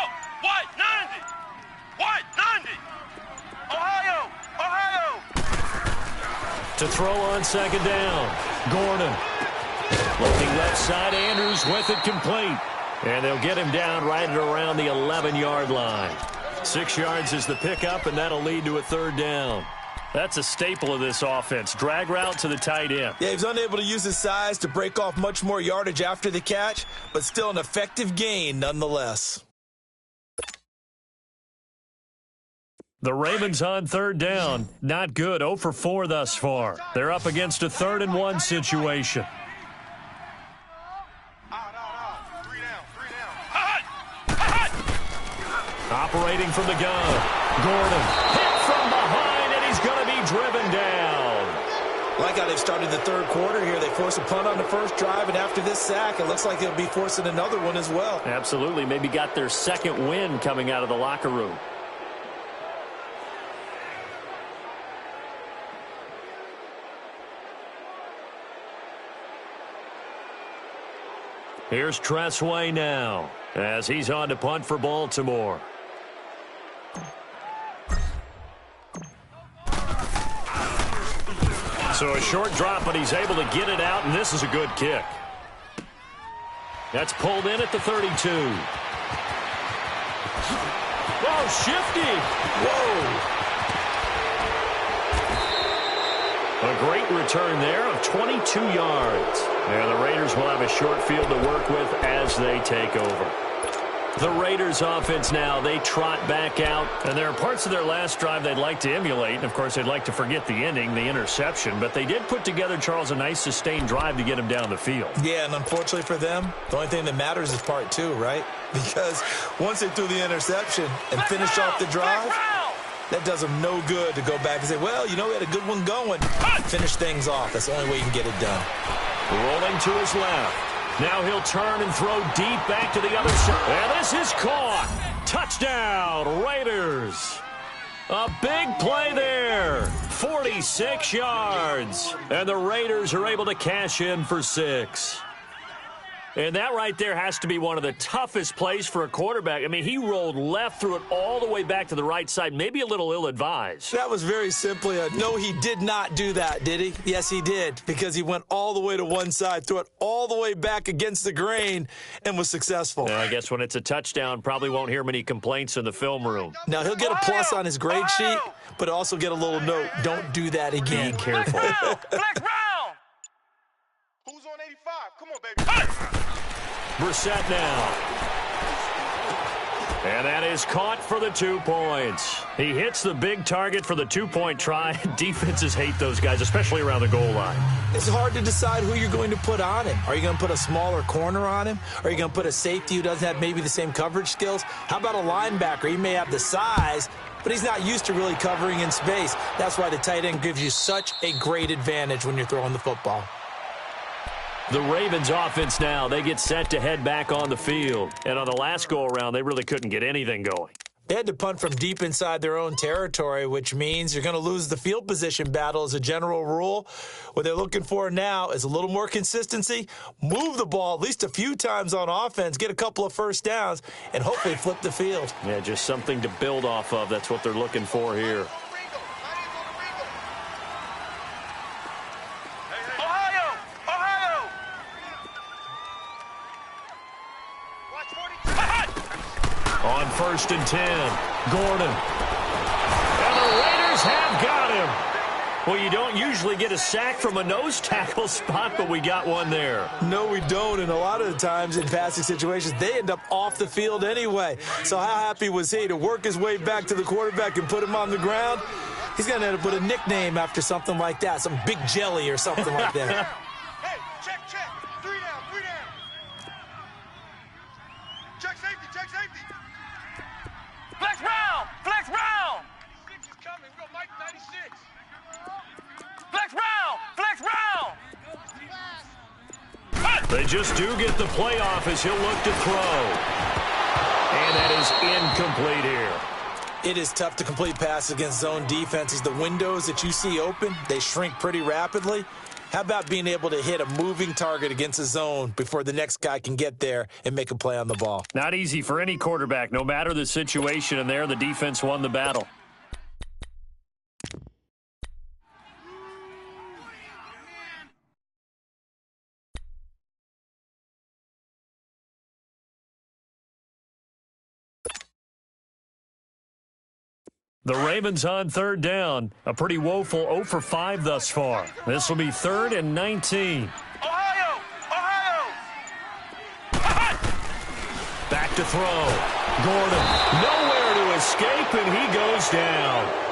White, 90! White, 90! Ohio! Ohio! To throw on second down. Gordon. Looking left side, Andrews with it complete. And they'll get him down right at around the 11-yard line. 6 yards is the pickup, and that'll lead to a third down. That's a staple of this offense. Drag route to the tight end. Yeah, he's unable to use his size to break off much more yardage after the catch, but still an effective gain nonetheless. The Ravens on third down. Not good. 0 for 4 thus far. They're up against a 3rd and 1 situation. Operating from the gun. Gordon hit from behind, and he's going to be driven down. Like how they've started the third quarter here. They force a punt on the first drive, and after this sack, it looks like they'll be forcing another one as well. Absolutely. Maybe got their second win coming out of the locker room. Here's Tressway now as he's on to punt for Baltimore. So a short drop, but he's able to get it out, and this is a good kick. That's pulled in at the 32. Whoa, shifty. Whoa. A great return there of 22 yards. And the Raiders will have a short field to work with as they take over. The Raiders offense now, they trot back out. And there are parts of their last drive they'd like to emulate. And, of course, they'd like to forget the ending, the interception. But they did put together, Charles, a nice sustained drive to get him down the field. Yeah, and unfortunately for them, the only thing that matters is part 2, right? Because once they threw the interception and finished off the drive, that does them no good to go back and say, well, you know, we had a good one going. Finish things off. That's the only way you can get it done. Rolling to his left. Now he'll turn and throw deep back to the other side. And this is caught. Touchdown, Raiders. A big play there. 46 yards. And the Raiders are able to cash in for 6. And that right there has to be one of the toughest plays for a quarterback. I mean, he rolled left, threw it all the way back to the right side, maybe a little ill-advised. That was very simply a no, he did not do that, did he? Yes, he did, because he went all the way to one side, threw it all the way back against the grain, and was successful. Now, I guess when it's a touchdown, probably won't hear many complaints in the film room. Now, he'll get a plus on his grade sheet, but also get a little note, don't do that again. Be careful. Flex round! Who's on 85? Come on, baby. Brissett now. And that is caught for the 2 points. He hits the big target for the 2-point try. Defenses hate those guys, especially around the goal line. It's hard to decide who you're going to put on him. Are you going to put a smaller corner on him? Are you going to put a safety who doesn't have maybe the same coverage skills? How about a linebacker? He may have the size, but he's not used to really covering in space. That's why the tight end gives you such a great advantage when you're throwing the football. The Ravens offense now, they get set to head back on the field. And on the last go-around, they really couldn't get anything going. They had to punt from deep inside their own territory, which means you're going to lose the field position battle as a general rule. What they're looking for now is a little more consistency, move the ball at least a few times on offense, get a couple of first downs, and hopefully flip the field. Yeah, just something to build off of. That's what they're looking for here. On 1st and 10, Gordon. And the Raiders have got him. Well, you don't usually get a sack from a nose tackle spot, but we got one there. No, we don't, and a lot of the times in passing situations, they end up off the field anyway. So how happy was he to work his way back to the quarterback and put him on the ground? He's going to end up with a nickname after something like that, some Big Jelly or something like that. Hey, check. 3 down. Check safety. Flex round. 6 is coming. We go Mike 96. Flex round. They just do get the playoff as he'll look to throw. And that is incomplete here. It is tough to complete passes against zone defenses. The windows that you see open, they shrink pretty rapidly. How about being able to hit a moving target against a zone before the next guy can get there and make a play on the ball? Not easy for any quarterback, no matter the situation, and there the defense won the battle. The Ravens on 3rd down. A pretty woeful 0 for 5 thus far. This will be 3rd and 19. Ohio! Back to throw. Gordon, nowhere to escape, and he goes down.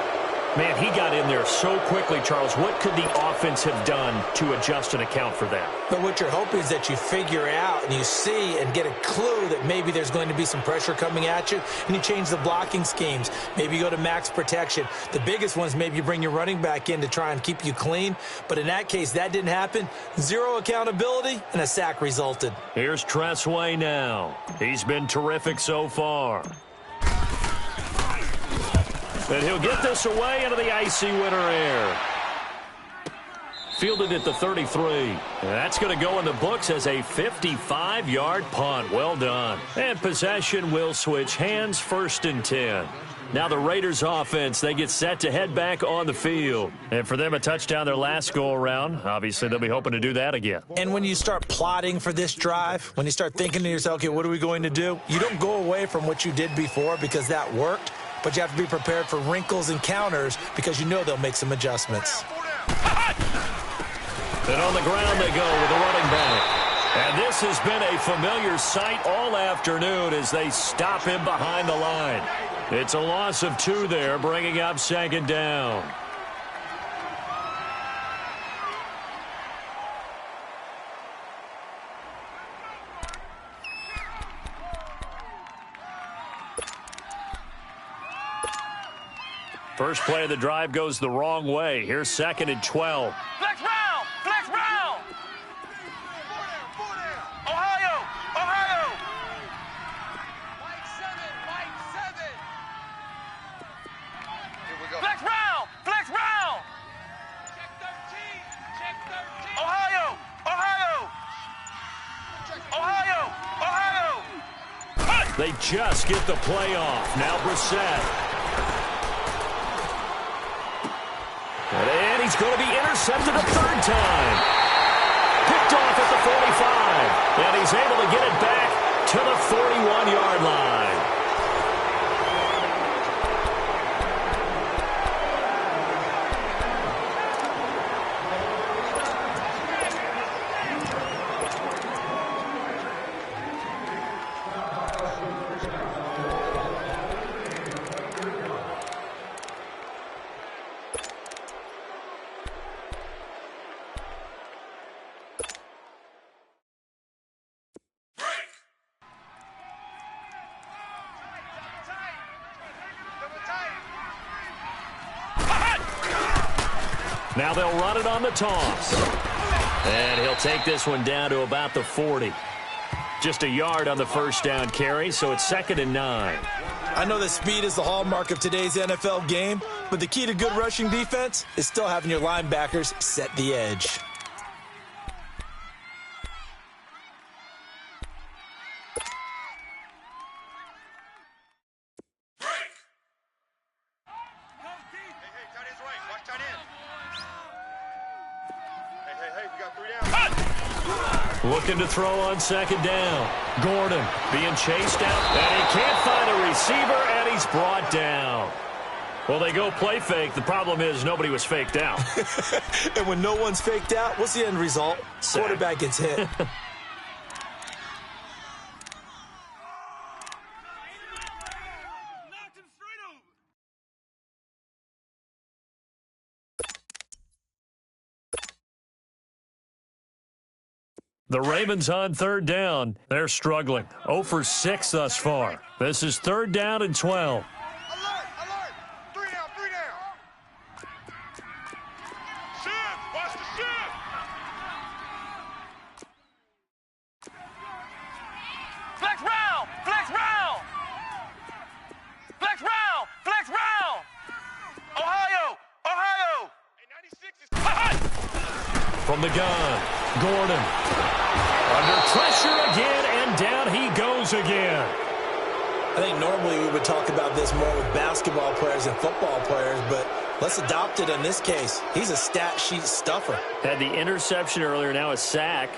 Man, he got in there so quickly, Charles. What could the offense have done to adjust and account for that? But what you're hoping is that you figure out and you see and get a clue that maybe there's going to be some pressure coming at you, and you change the blocking schemes. Maybe you go to max protection. The biggest ones, maybe you bring your running back in to try and keep you clean. But in that case, that didn't happen. 0 accountability, and a sack resulted. Here's Tressway now. He's been terrific so far. And he'll get this away into the icy winter air. Fielded at the 33. And that's going to go in the books as a 55-yard punt. Well done. And possession will switch hands, 1st and 10. Now the Raiders offense, they get set to head back on the field. And for them, a touchdown their last go-around. Obviously, they'll be hoping to do that again. And when you start plotting for this drive, when you start thinking to yourself, okay, what are we going to do? You don't go away from what you did before because that worked. But you have to be prepared for wrinkles and counters because you know they'll make some adjustments. And on the ground they go with the running back. And this has been a familiar sight all afternoon as they stop him behind the line. It's a loss of 2 there, bringing up 2nd down. First play of the drive goes the wrong way. Here's 2nd and 12. Flex round. Ohio. Mike 7. Here we go. Flex round. Check 13. Ohio. They just get the play off. Now Brissett. And he's going to be intercepted a 3rd time. Picked off at the 45. And he's able to get it back to the 41-yard line. Now they'll run it on the toss. And he'll take this one down to about the 40. Just a yard on the first down carry, so it's 2nd and 9. I know that speed is the hallmark of today's NFL game, but the key to good rushing defense is still having your linebackers set the edge. Looking to throw on 2nd down. Gordon being chased out, and he can't find a receiver, and he's brought down. Well, they go play fake. The problem is nobody was faked out. And when no one's faked out, what's the end result? Sack. Quarterback gets hit. The Ravens on 3rd down. They're struggling. 0 for 6 thus far. This is 3rd down and 12. Alert! Alert! 3 down, 3 down. Shift! Watch the shift! Flex round! Flex round! Flex round! Flex round! Ohio! Ohio! Hey, 96 is... From the gun, Gordon. Under pressure again, and down he goes again. I think normally we would talk about this more with basketball players and football players, but let's adopt it in this case. He's a stat sheet stuffer. Had the interception earlier, now a sack.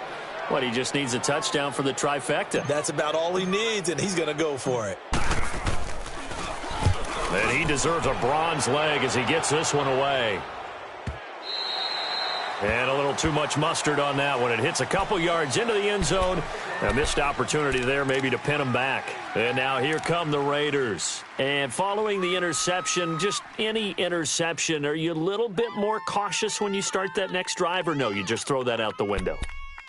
What, he just needs a touchdown for the trifecta. That's about all he needs, and he's going to go for it. And he deserves a bronze leg as he gets this one away. And a little too much mustard on that one. It hits a couple yards into the end zone. A missed opportunity there maybe to pin him back. And now here come the Raiders. And following the interception, just any interception, are you a little bit more cautious when you start that next drive, or no, you just throw that out the window?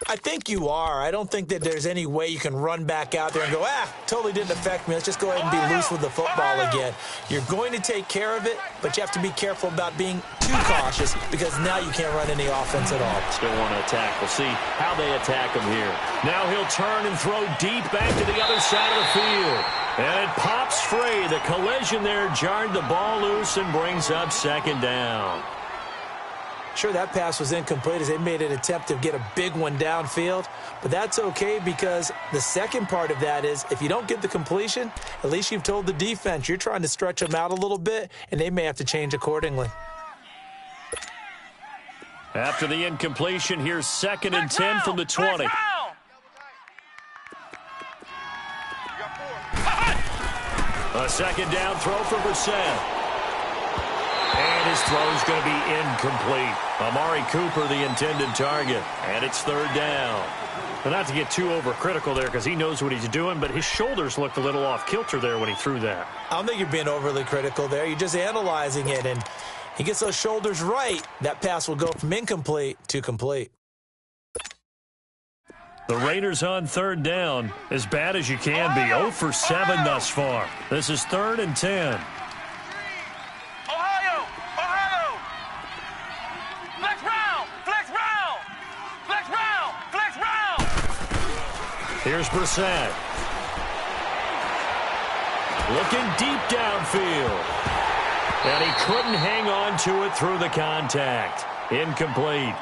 I think you are. I don't think that there's any way you can run back out there and go, totally didn't affect me. Let's just go ahead and be loose with the football again. You're going to take care of it, but you have to be careful about being too cautious because now you can't run any offense at all. Still want to attack. We'll see how they attack him here. Now he'll turn and throw deep back to the other side of the field. And it pops free. The collision there jarred the ball loose and brings up 2nd down. Sure, that pass was incomplete as they made an attempt to get a big one downfield, but that's okay because the second part of that is if you don't get the completion, at least you've told the defense you're trying to stretch them out a little bit, and they may have to change accordingly. After the incompletion, here's 2nd and 10 from the 20. A 2nd down throw for Brissett. And his throw's going to be incomplete. Amari Cooper, the intended target. And it's 3rd down. But not to get too overcritical there because he knows what he's doing, but his shoulders looked a little off kilter there when he threw that. I don't think you're being overly critical there. You're just analyzing it, and he gets those shoulders right. That pass will go from incomplete to complete. The Raiders on 3rd down, as bad as you can be. 0 for 7 thus far. This is 3rd and 10. Here's Brissett. Looking deep downfield. And he couldn't hang on to it through the contact. Incomplete.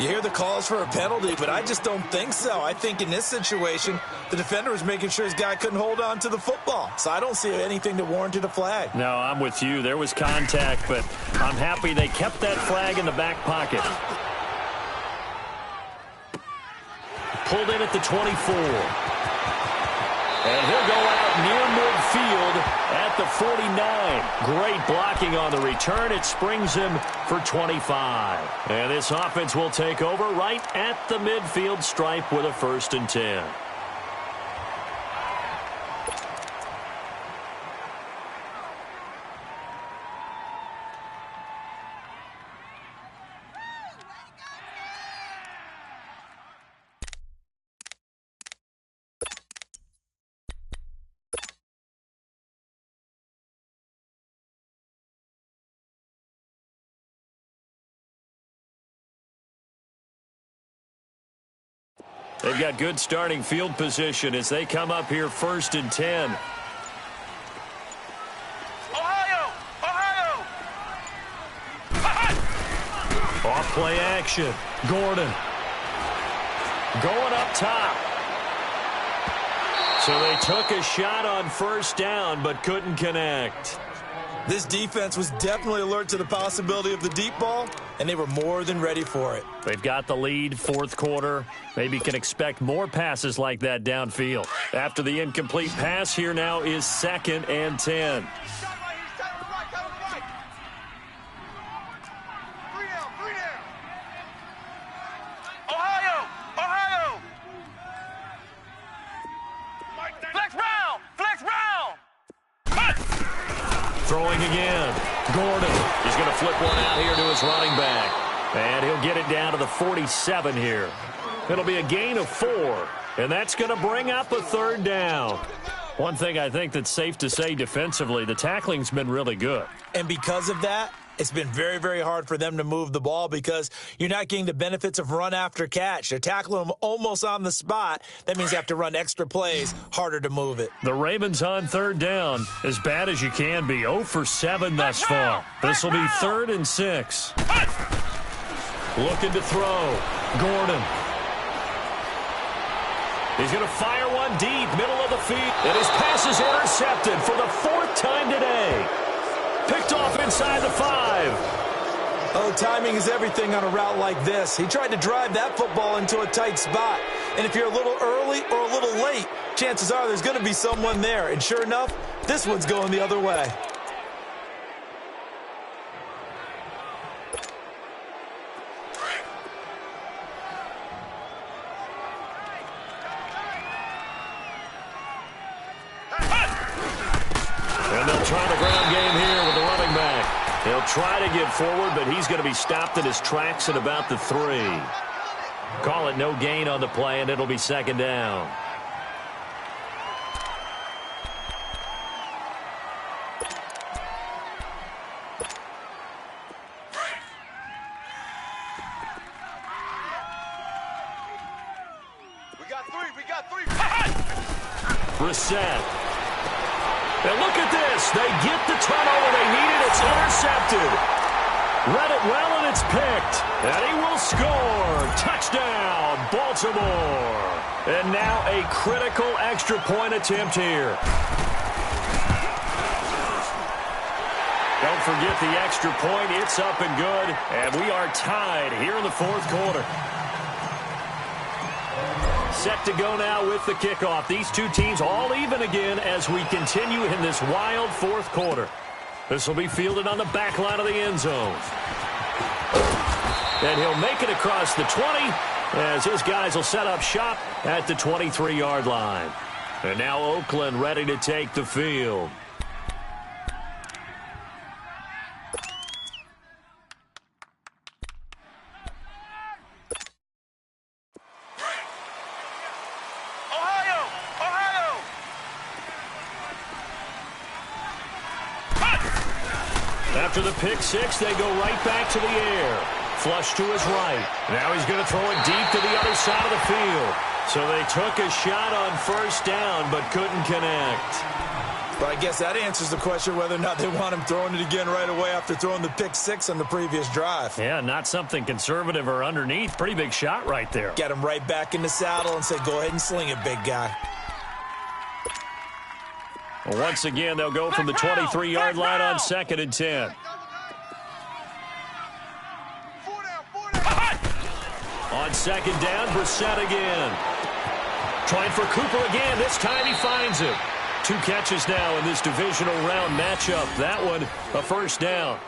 You hear the calls for a penalty, but I just don't think so. I think in this situation, the defender was making sure his guy couldn't hold on to the football. So I don't see anything that warranted a flag. No, I'm with you. There was contact, but I'm happy they kept that flag in the back pocket. Pulled in at the 24. And he'll go out near midfield at the 49. Great blocking on the return. It springs him for 25. And this offense will take over right at the midfield stripe with a 1st and 10. They've got good starting field position as they come up here 1st and 10. Ohio! Ohio! Off play action. Gordon. Going up top. So they took a shot on 1st down but couldn't connect. This defense was definitely alert to the possibility of the deep ball, and they were more than ready for it. They've got the lead, 4th quarter. Maybe can expect more passes like that downfield. After the incomplete pass, here now is 2nd and 10. Ohio! Ohio! Flex round! Flex round! Throwing again. Gordon. He's going to flip one out here to his running back. And he'll get it down to the 47 here. It'll be a gain of 4. And that's going to bring up a 3rd down. One thing I think that's safe to say defensively, the tackling's been really good. And because of that, it's been very, very hard for them to move the ball because you're not getting the benefits of run after catch. They're tackling them almost on the spot. That means you have to run extra plays, harder to move it. The Ravens on 3rd down, as bad as you can be. 0 for 7 thus far. This will be 3rd and 6. Looking to throw. Gordon. He's going to fire one deep, middle of the field. And his pass is intercepted for the 4th time today. Picked off inside the 5. Oh, timing is everything on a route like this. He tried to drive that football into a tight spot. And if you're a little early or a little late, chances are there's going to be someone there. And sure enough, this one's going the other way. And they'll try the ground game here with the running back. He'll try to get forward, but he's going to be stopped in his tracks at about the 3. Call it no gain on the play, and it'll be 2nd down. We got three. Brissett. And look at this. They get the turnover they needed. It's intercepted. Read it well, and it's picked. And he will score. Touchdown, Baltimore. And now a critical extra point attempt here. Don't forget the extra point. It's up and good. And we are tied here in the 4th quarter. Set to go now with the kickoff. These two teams all even again as we continue in this wild 4th quarter. This will be fielded on the back line of the end zone. And he'll make it across the 20 as his guys will set up shop at the 23-yard line. And now Oakland ready to take the field. After the pick 6, they go right back to the air. Flush to his right. Now he's going to throw it deep to the other side of the field. So they took a shot on 1st down but couldn't connect. But I guess that answers the question whether or not they want him throwing it again right away after throwing the pick 6 on the previous drive. Yeah, not something conservative or underneath. Pretty big shot right there. Get him right back in the saddle and say, go ahead and sling it, big guy. Well, once again, they'll go from the 23-yard line on 2nd and 10. On 2nd down, Brissett again. Trying for Cooper again. This time he finds him. 2 catches now in this divisional round matchup. That one, a 1st down.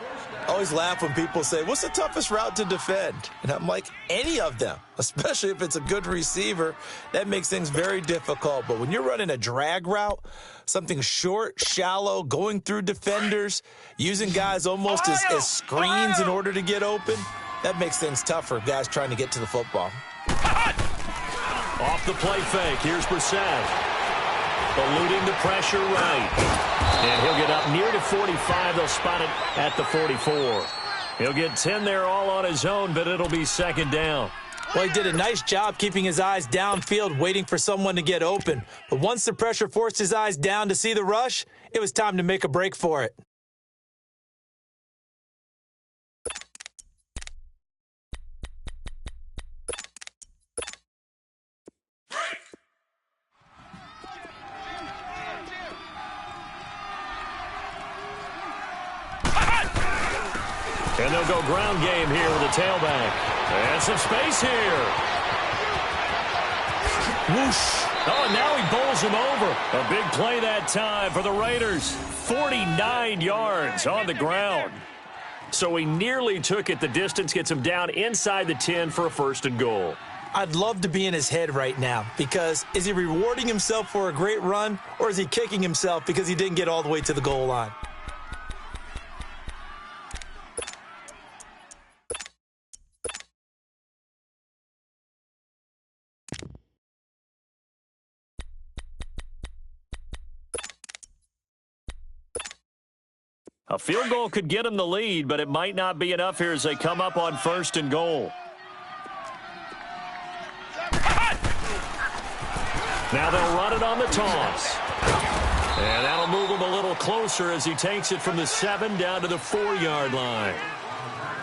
I always laugh when people say, what's the toughest route to defend? And I'm like, any of them, especially if it's a good receiver. That makes things very difficult. But when you're running a drag route, something short, shallow, going through defenders, using guys almost as screens in order to get open, that makes things tough for guys trying to get to the football. Off the play fake, here's Brissett. Eluding the pressure right. And he'll get up near to 45. They'll spot it at the 44. He'll get 10 there all on his own, but it'll be 2nd down. Well, he did a nice job keeping his eyes downfield, waiting for someone to get open. But once the pressure forced his eyes down to see the rush, it was time to make a break for it. And they'll go ground game here with a tailback. And some space here. Whoosh. Oh, and now he bowls him over. A big play that time for the Raiders. 49 yards on the ground. So he nearly took it the distance, gets him down inside the 10 for a 1st and goal. I'd love to be in his head right now, because is he rewarding himself for a great run, or is he kicking himself because he didn't get all the way to the goal line? A field goal could get him the lead, but it might not be enough here as they come up on 1st and goal. Now they'll run it on the toss. And that'll move him a little closer as he takes it from the 7 down to the 4-yard line.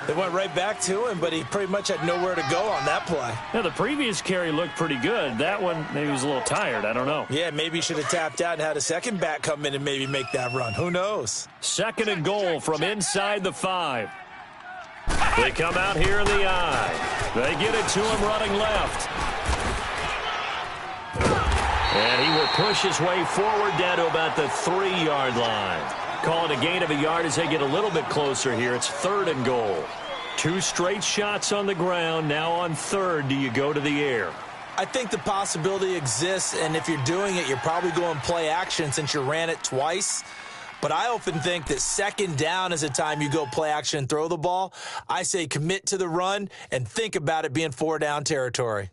They went right back to him, but he pretty much had nowhere to go on that play. Now, the previous carry looked pretty good. That one, maybe he was a little tired. I don't know. Yeah, maybe he should have tapped out and had a second back come in and maybe make that run. Who knows? 2nd and goal from inside the 5. They come out here in the eye. They get it to him running left. And he will push his way forward down to about the 3-yard line. Calling a gain of a yard as they get a little bit closer here. It's 3rd and goal. 2 straight shots on the ground. Now on 3rd, do you go to the air? I think the possibility exists, and if you're doing it, you're probably going play action since you ran it twice. But I often think that 2nd down is a time you go play action and throw the ball. I say commit to the run and think about it being 4-down territory.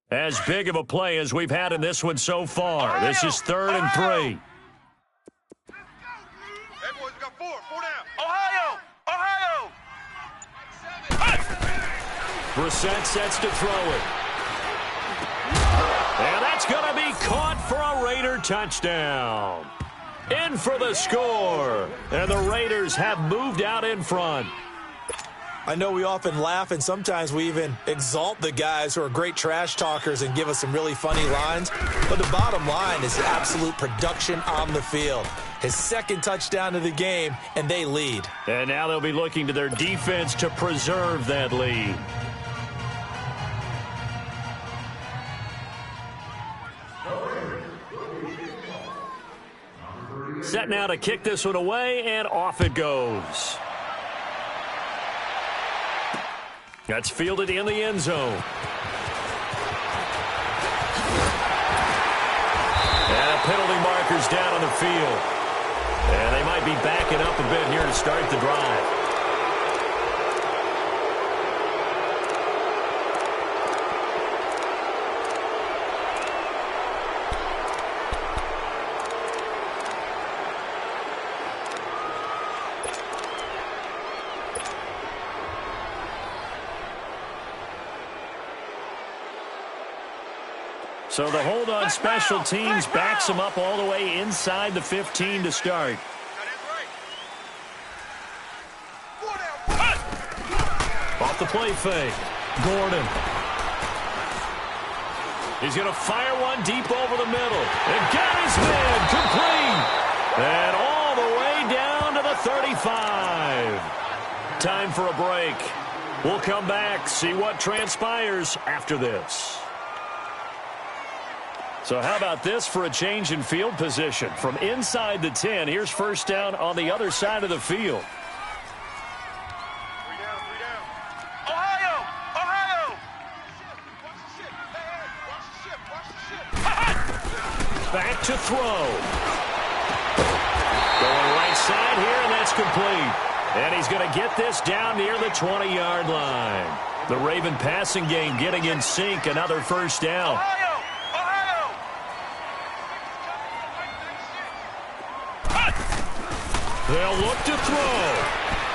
As big of a play as we've had in this one so far. This is 3rd and 3. Everyone's got 4 down. Ohio! Brissett sets to throw it. And that's going to be caught for a Raider touchdown. In for the score. And the Raiders have moved out in front. I know we often laugh, and sometimes we even exalt the guys who are great trash talkers and give us some really funny lines. But the bottom line is absolute production on the field. His 2nd touchdown of the game, and they lead. And now they'll be looking to their defense to preserve that lead. Set now to kick this one away, and off it goes. That's fielded in the end zone. And a penalty marker's down on the field. And they might be backing up a bit here to start the drive. So the hold on special teams backs them up all the way inside the 15 to start. Off the play fake. Gordon. He's going to fire one deep over the middle. And got his man complete. And all the way down to the 35. Time for a break. We'll come back, see what transpires after this. So how about this for a change in field position? From inside the 10, here's 1st down on the other side of the field. 3 down. Ohio! Back to throw. Going right side here, and that's complete. And he's going to get this down near the 20-yard line. The Raven passing game getting in sync, another 1st down. They'll look to throw.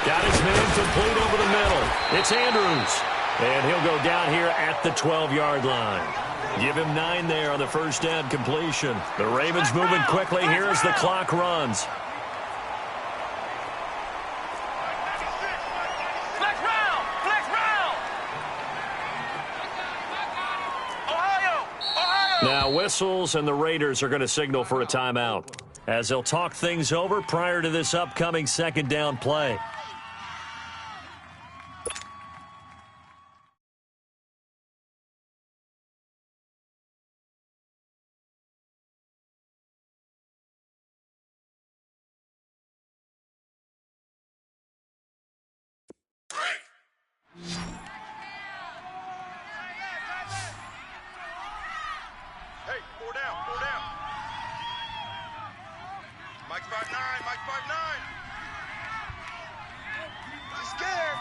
Got his man complete over the middle. It's Andrews. And he'll go down here at the 12-yard line. Give him 9 there on the first down completion. The Ravens moving quickly here as the clock runs. Flex round! Flex round! Ohio! Now whistles, and the Raiders are going to signal for a timeout as they'll talk things over prior to this upcoming second down play. Hey, 4 down, 4 down. Mike 5'9", Mike 5'9". He's scared.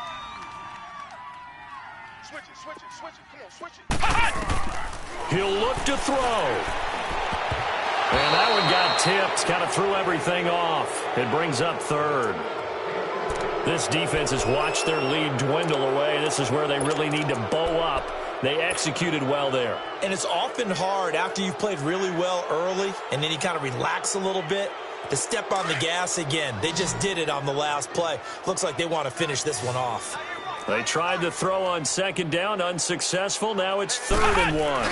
Switch it, switch it, switch it. Come on, switch it. He'll look to throw. And that one got tipped. Kind of threw everything off. It brings up third. This defense has watched their lead dwindle away. This is where they really need to bow up. They executed well there. And it's often hard after you've played really well early and then you kind of relax a little bit to step on the gas again. They just did it on the last play. Looks like they want to finish this one off. They tried to throw on second down, unsuccessful. Now it's 3rd and 1.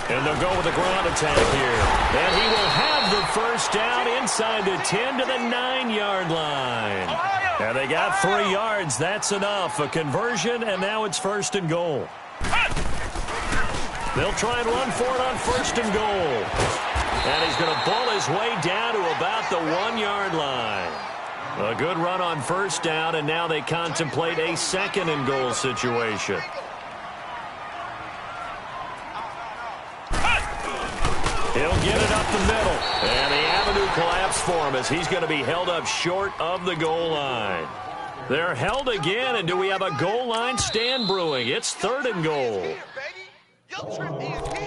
And they'll go with a ground attack here. And he will have the first down inside the 10 to the 9-yard line. And they got 3 yards. That's enough. A conversion, and now it's 1st and goal. They'll try and run for it on 1st and goal. And he's going to bull his way down to about the 1-yard line. A good run on 1st down, and now they contemplate a 2nd and goal situation. He'll get it up the middle. And the avenue collapsed for him as he's going to be held up short of the goal line. They're held again, and do we have a goal line stand brewing? It's 3rd and goal.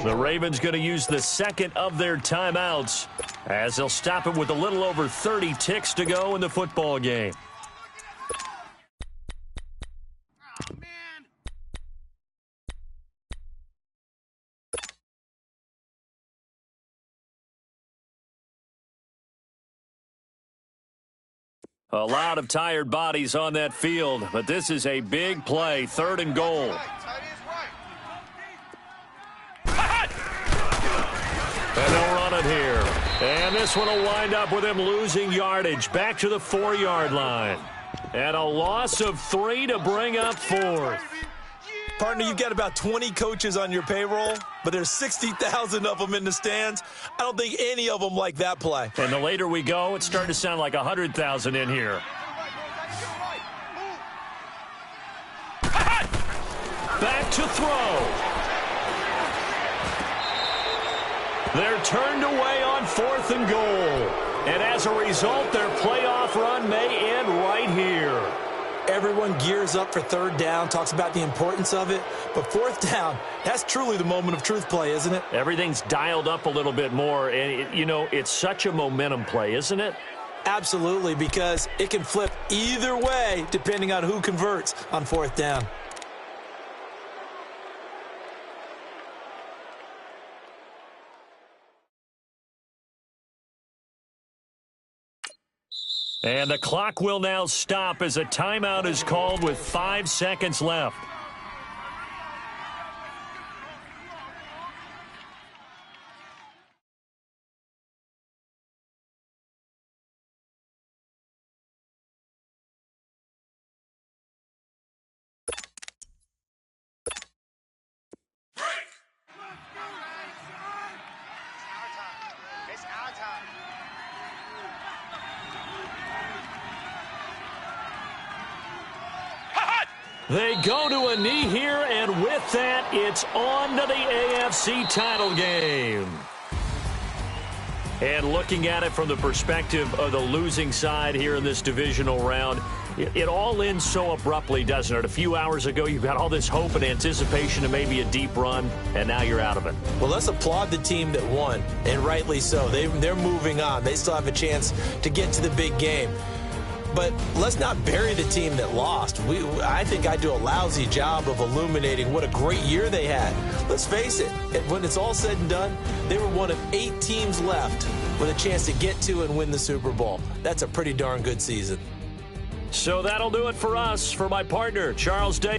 The Ravens going to use the 2nd of their timeouts as they'll stop it with a little over 30 ticks to go in the football game. A lot of tired bodies on that field, but this is a big play, 3rd and goal. And they'll run it here. And this one will wind up with him losing yardage back to the 4-yard line. And a loss of 3 to bring up 4th. Partner, you've got about 20 coaches on your payroll, but there's 60,000 of them in the stands. I don't think any of them like that play. And the later we go, it's starting to sound like 100,000 in here. Back to throw. They're turned away on 4th and goal. And as a result, their playoff run may end right here. Everyone gears up for 3rd down, talks about the importance of it. But 4th down, that's truly the moment of truth play, isn't it? Everything's dialed up a little bit more. And, it's such a momentum play, isn't it? Absolutely, because it can flip either way depending on who converts on 4th down. And the clock will now stop as a timeout is called with 5 seconds left. It's our time. They go to a knee here, and with that, it's on to the AFC title game. And looking at it from the perspective of the losing side here in this divisional round, it all ends so abruptly, doesn't it? A few hours ago, you got all this hope and anticipation of maybe a deep run, and now you're out of it. Well, let's applaud the team that won, and rightly so. They're moving on. They still have a chance to get to the big game. But let's not bury the team that lost. I think I do a lousy job of illuminating what a great year they had. Let's face it, when it's all said and done, they were one of 8 teams left with a chance to get to and win the Super Bowl. That's a pretty darn good season. So that'll do it for us. For my partner, Charles Day.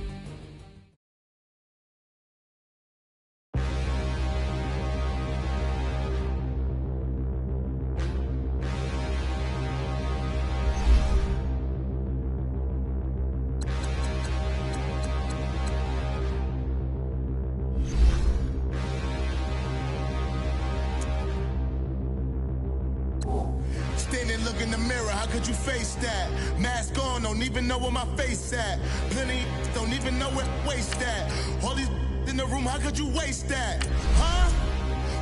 Standing, look in the mirror, how could you face that? Mask on, don't even know where my face at. Plenty don't even know where waist at. All these in the room, how could you waste that? Huh?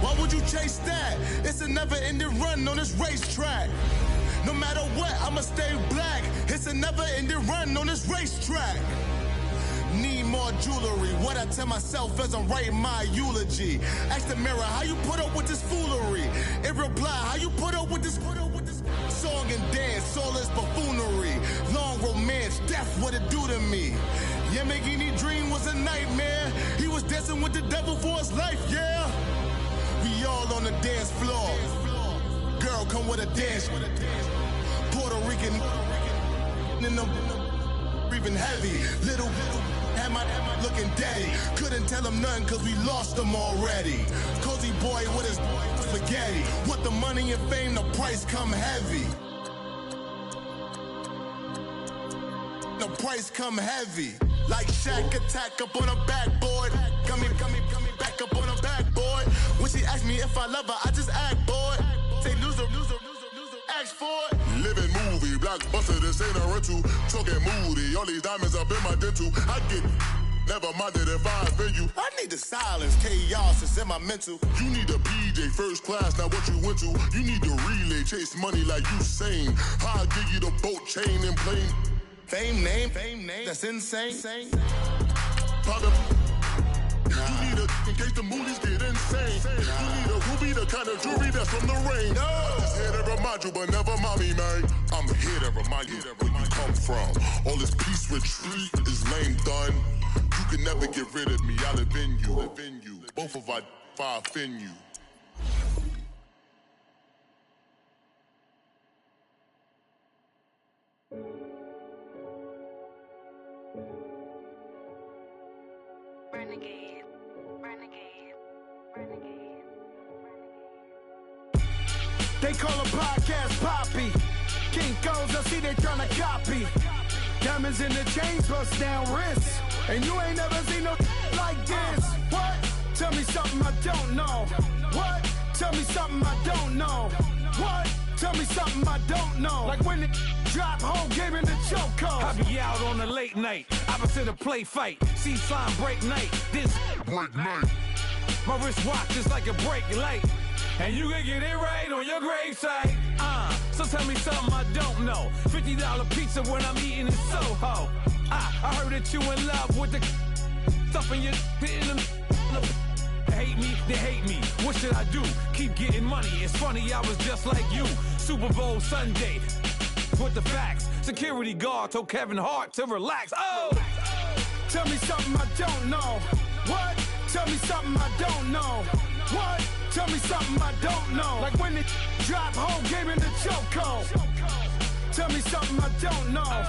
Why would you chase that? It's a never-ending run on this racetrack. No matter what, I'ma stay black. It's a never-ending run on this racetrack. Need more jewelry. What I tell myself as I'm writing my eulogy. Ask the mirror, how you put up with this foolery? It reply, how you put up with this song and dance, soulless buffoonery. Long romance, death, what it do to me? Yeah, making me dream was a nightmare. He was dancing with the devil for his life, yeah. We all on the dance floor. Girl, come with a dance. Puerto Rican in the breathing heavy. Little had my looking daddy. Couldn't tell him nothing cause we lost him already. Cozy boy with his spaghetti. With the money and fame, the price come heavy. The price come heavy. Like Shaq attack up on a backboard. Come back up on a backboard. When she asked me if I love her, I just act bored. Say loser, ask for it. Living movie, blockbuster, this ain't a rental. Talking moody, all these diamonds up in my dental. I get never minded if I offend you. I need the silence, chaos is in my mental. You need a PJ first class, not what you went to. You need the relay, chase money like you sane. I'll give you the boat chain and plane. Fame name, that's insane. Problem. You need a in case the movies get insane. You need a ruby, the kind of jewelry that's from the rain. I'm just here to remind you, but never mommy, man. I'm here to remind you where you come from. All this peace retreat is lame done. You can never get rid of me. I live in you. Both of our fire offend you. They call a podcast Poppy. Kinkos, I see they tryna copy. Diamonds in the chains, bust down wrists. And you ain't never seen no like this. What? Tell me something I don't know. What? Tell me something I don't know. What? Tell me something I don't know. Like when it drop home, game in the chokehold. I be out on a late night, opposite a play fight. See slime break night, this break night. My wristwatch is like a brake light. And you can get it right on your gravesite. So tell me something I don't know. $50 pizza when I'm eating in Soho. I heard that you in love with the stuff in your in the hate me, they hate me. What should I do? Keep getting money. It's funny, I was just like you. Super Bowl Sunday. With the facts. Security guard told Kevin Hart to relax. Oh! Tell me something I don't know. What? Tell me something I don't know. What? Tell me something I don't know. Like when it drop home, game in the chokehold. Tell me something I don't know.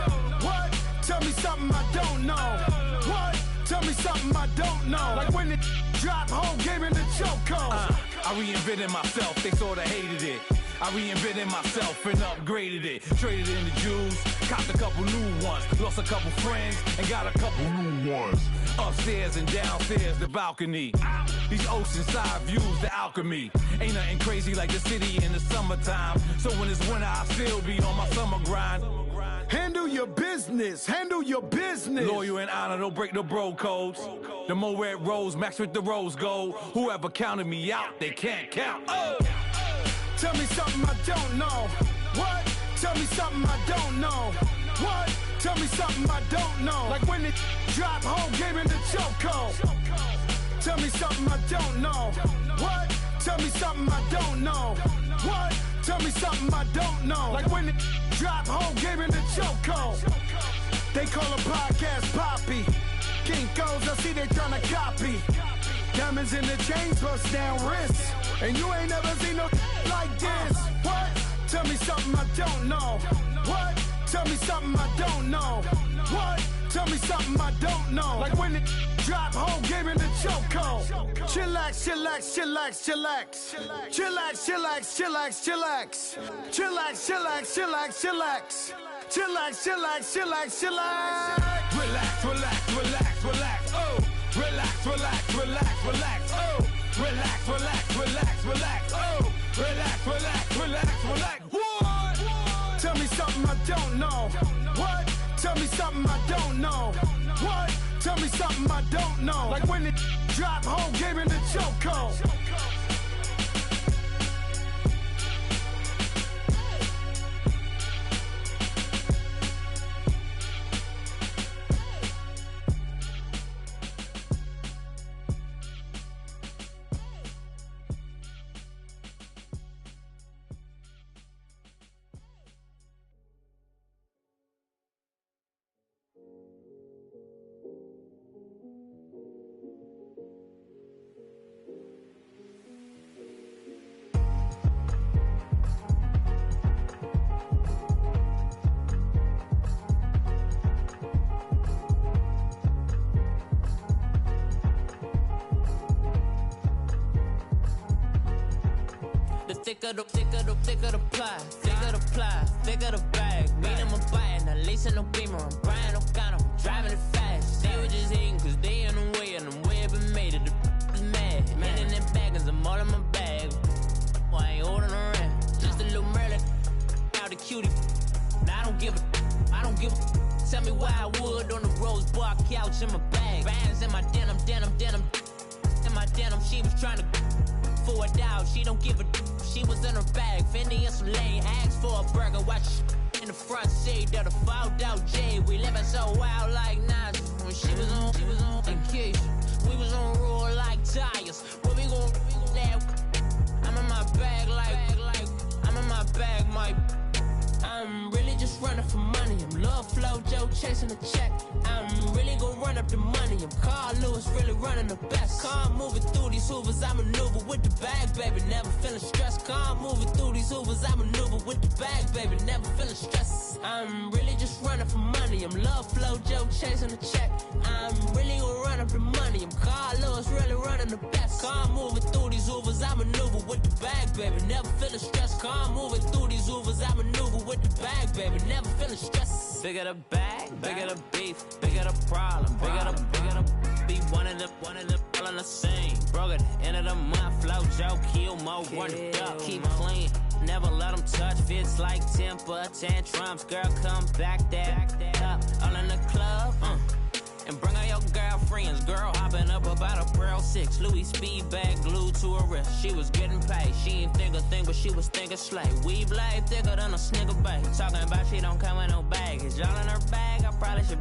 What? Tell me something I don't know. What? Tell me something I don't know. Like when it drop home, game in the chokehold. I reinvented myself, they sorta hated it. I reinvented myself and upgraded it. Traded in the Jews, copped a couple new ones. Lost a couple friends and got a couple new ones. Upstairs and downstairs, the balcony. These oceanside views, the alchemy. Ain't nothing crazy like the city in the summertime. So when it's winter, I still be on my summer grind. Handle your business, handle your business. Loyal and honor, don't break the bro codes. The more red rose, max with the rose gold. Whoever counted me out, they can't count. Oh! Tell me something I don't know. What? Tell me something I don't know. What? Tell me something I don't know. Like when it drop home, game in the chokehold. Tell me something I don't know. What? Tell me something I don't know. What? Tell me something I don't know. Like when it drop whole game in the chokehold. They call a podcast Poppy. Kinkos, I see they tryna copy. Diamonds in the chains, bust down wrists. And you ain't never seen no like this. What? Tell me something I don't know. What? Tell me something I don't know. What? Tell me something I don't know. Like when it drop whole game in the chokehold. Chillax, chillax, chillax, chillax. Chillax, chillax, chillax, chillax. Chillax, chillax, chillax, chillax. Chillax, chillax, chillax, chillax. Relax, relax, relax, relax. Oh, relax, relax, relax, relax. Oh, relax, relax, relax, relax. Oh, relax, relax, relax, relax. What? Tell me something I don't know. What? Tell me something I don't know. What? Tell me something I don't know. Like when it drop whole game in the chokehold. Thicker the ply, thicker the ply, thicker the bag. Meet him a bite, now listen no beamer. I'm Brian O'Connor, I'm driving it fast. They were just hating cause they in the way, and the way it been made it, the is mad. Man in them baggins, I'm all in my bag. I ain't holding around, just a little Merlin, out the cutie. Now I don't give a, tell me why I would on the rose bar couch in my bag. Bands in my denim, in my denim, she was trying to for a doubt, she don't give a she was in her bag, Fendi and some lane hags for a burger, watch in the front seat of the fouled out J. We living so wild like Nas. When she was on vacation, we was on roll like tires. What we gon' that? I'm in my bag like I'm in my bag, my I'm really just running for money. I'm Love Flow Joe chasing the check. I'm really gon' run up the money. I'm Carl Lewis, really running the best. Car moving through these hoovers, I maneuver with the bag, baby. Never feeling stressed. Car moving through these hoovers, I maneuver with the bag, baby. Never feeling stressed. I'm really just running for money. I'm Love Flow Joe chasing the check. I'm really gon' run up the money. I'm Carl Lewis, really running the best. Car moving through these hoovers, I maneuver with the bag, baby. Never feeling stressed. Car moving through these hoovers, I maneuver with the bag, baby. Never feeling stressed. Bigger the bag, bigger the beef, bigger the problem, bigger the be one of the all in the same. Broke at the end of the month, flow Joe, kill mo, run it up, keep clean. Never let them touch, fits like temper tantrums. Girl, come back up, all in the club, and bring all your girlfriends. Girl hopping up about a Pearl 6 Louis speed bag glued to her wrist. She was getting paid, she ain't think a thing, but she was thinking slay. We blade thicker than a snigger bag. Talking about she don't come with no baggage. All in her bag, I probably should.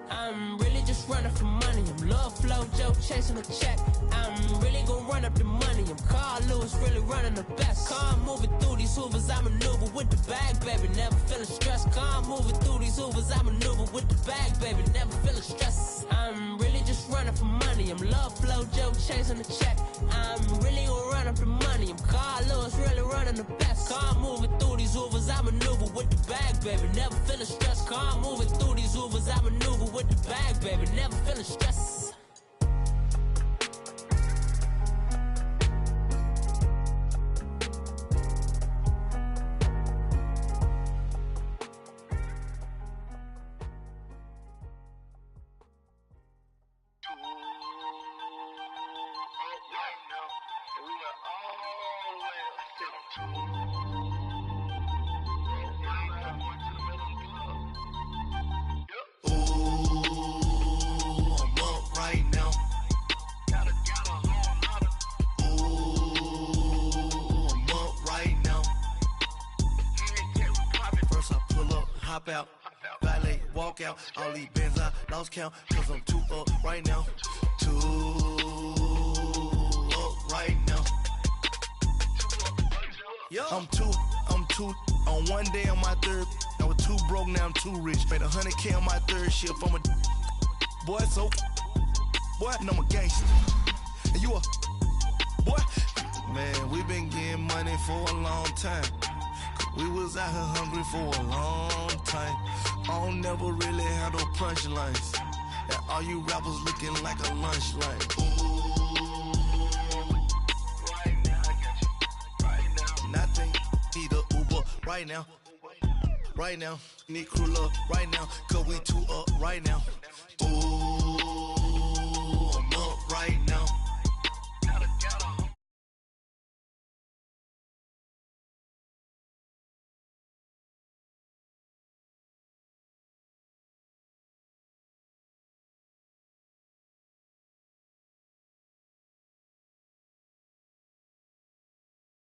I'm really just running for money. I'm Love Flow Joe chasing a check. I'm really gon' run up the money. I'm Carl Lewis, really running the best. Car moving through these hoovers, I maneuver with the bag, baby. Never feeling stressed. Car moving through these hoovers, I maneuver with the bag, baby. Never feeling stressed. I'm really just running for money. I'm Love Flow Joe chasing a check. I'm really gon' run up the money. I'm Carl Lewis, really running the best. Car moving through these hoovers, I maneuver with the bag, baby. Never feeling stressed. Car moving through these hoovers, I maneuver with the bag, baby. Never feeling stressed. Out, valet, walk out, all these bands I lost count, cause I'm too up right now, too up right now. I'm too, on one day on my third, no too broke, now I'm too rich. Made 100K on my third shift. I'm a boy, so boy, and I'm a gangster. And you a boy? Man, we been getting money for a long time. We was out here hungry for a long time. I don't never really have no punchlines. And all you rappers looking like a lunch line. Right now, I got you. Right now. Nothing. Need a Uber right now. Right now. Need crew love right now. Cause we two up right now. Ooh.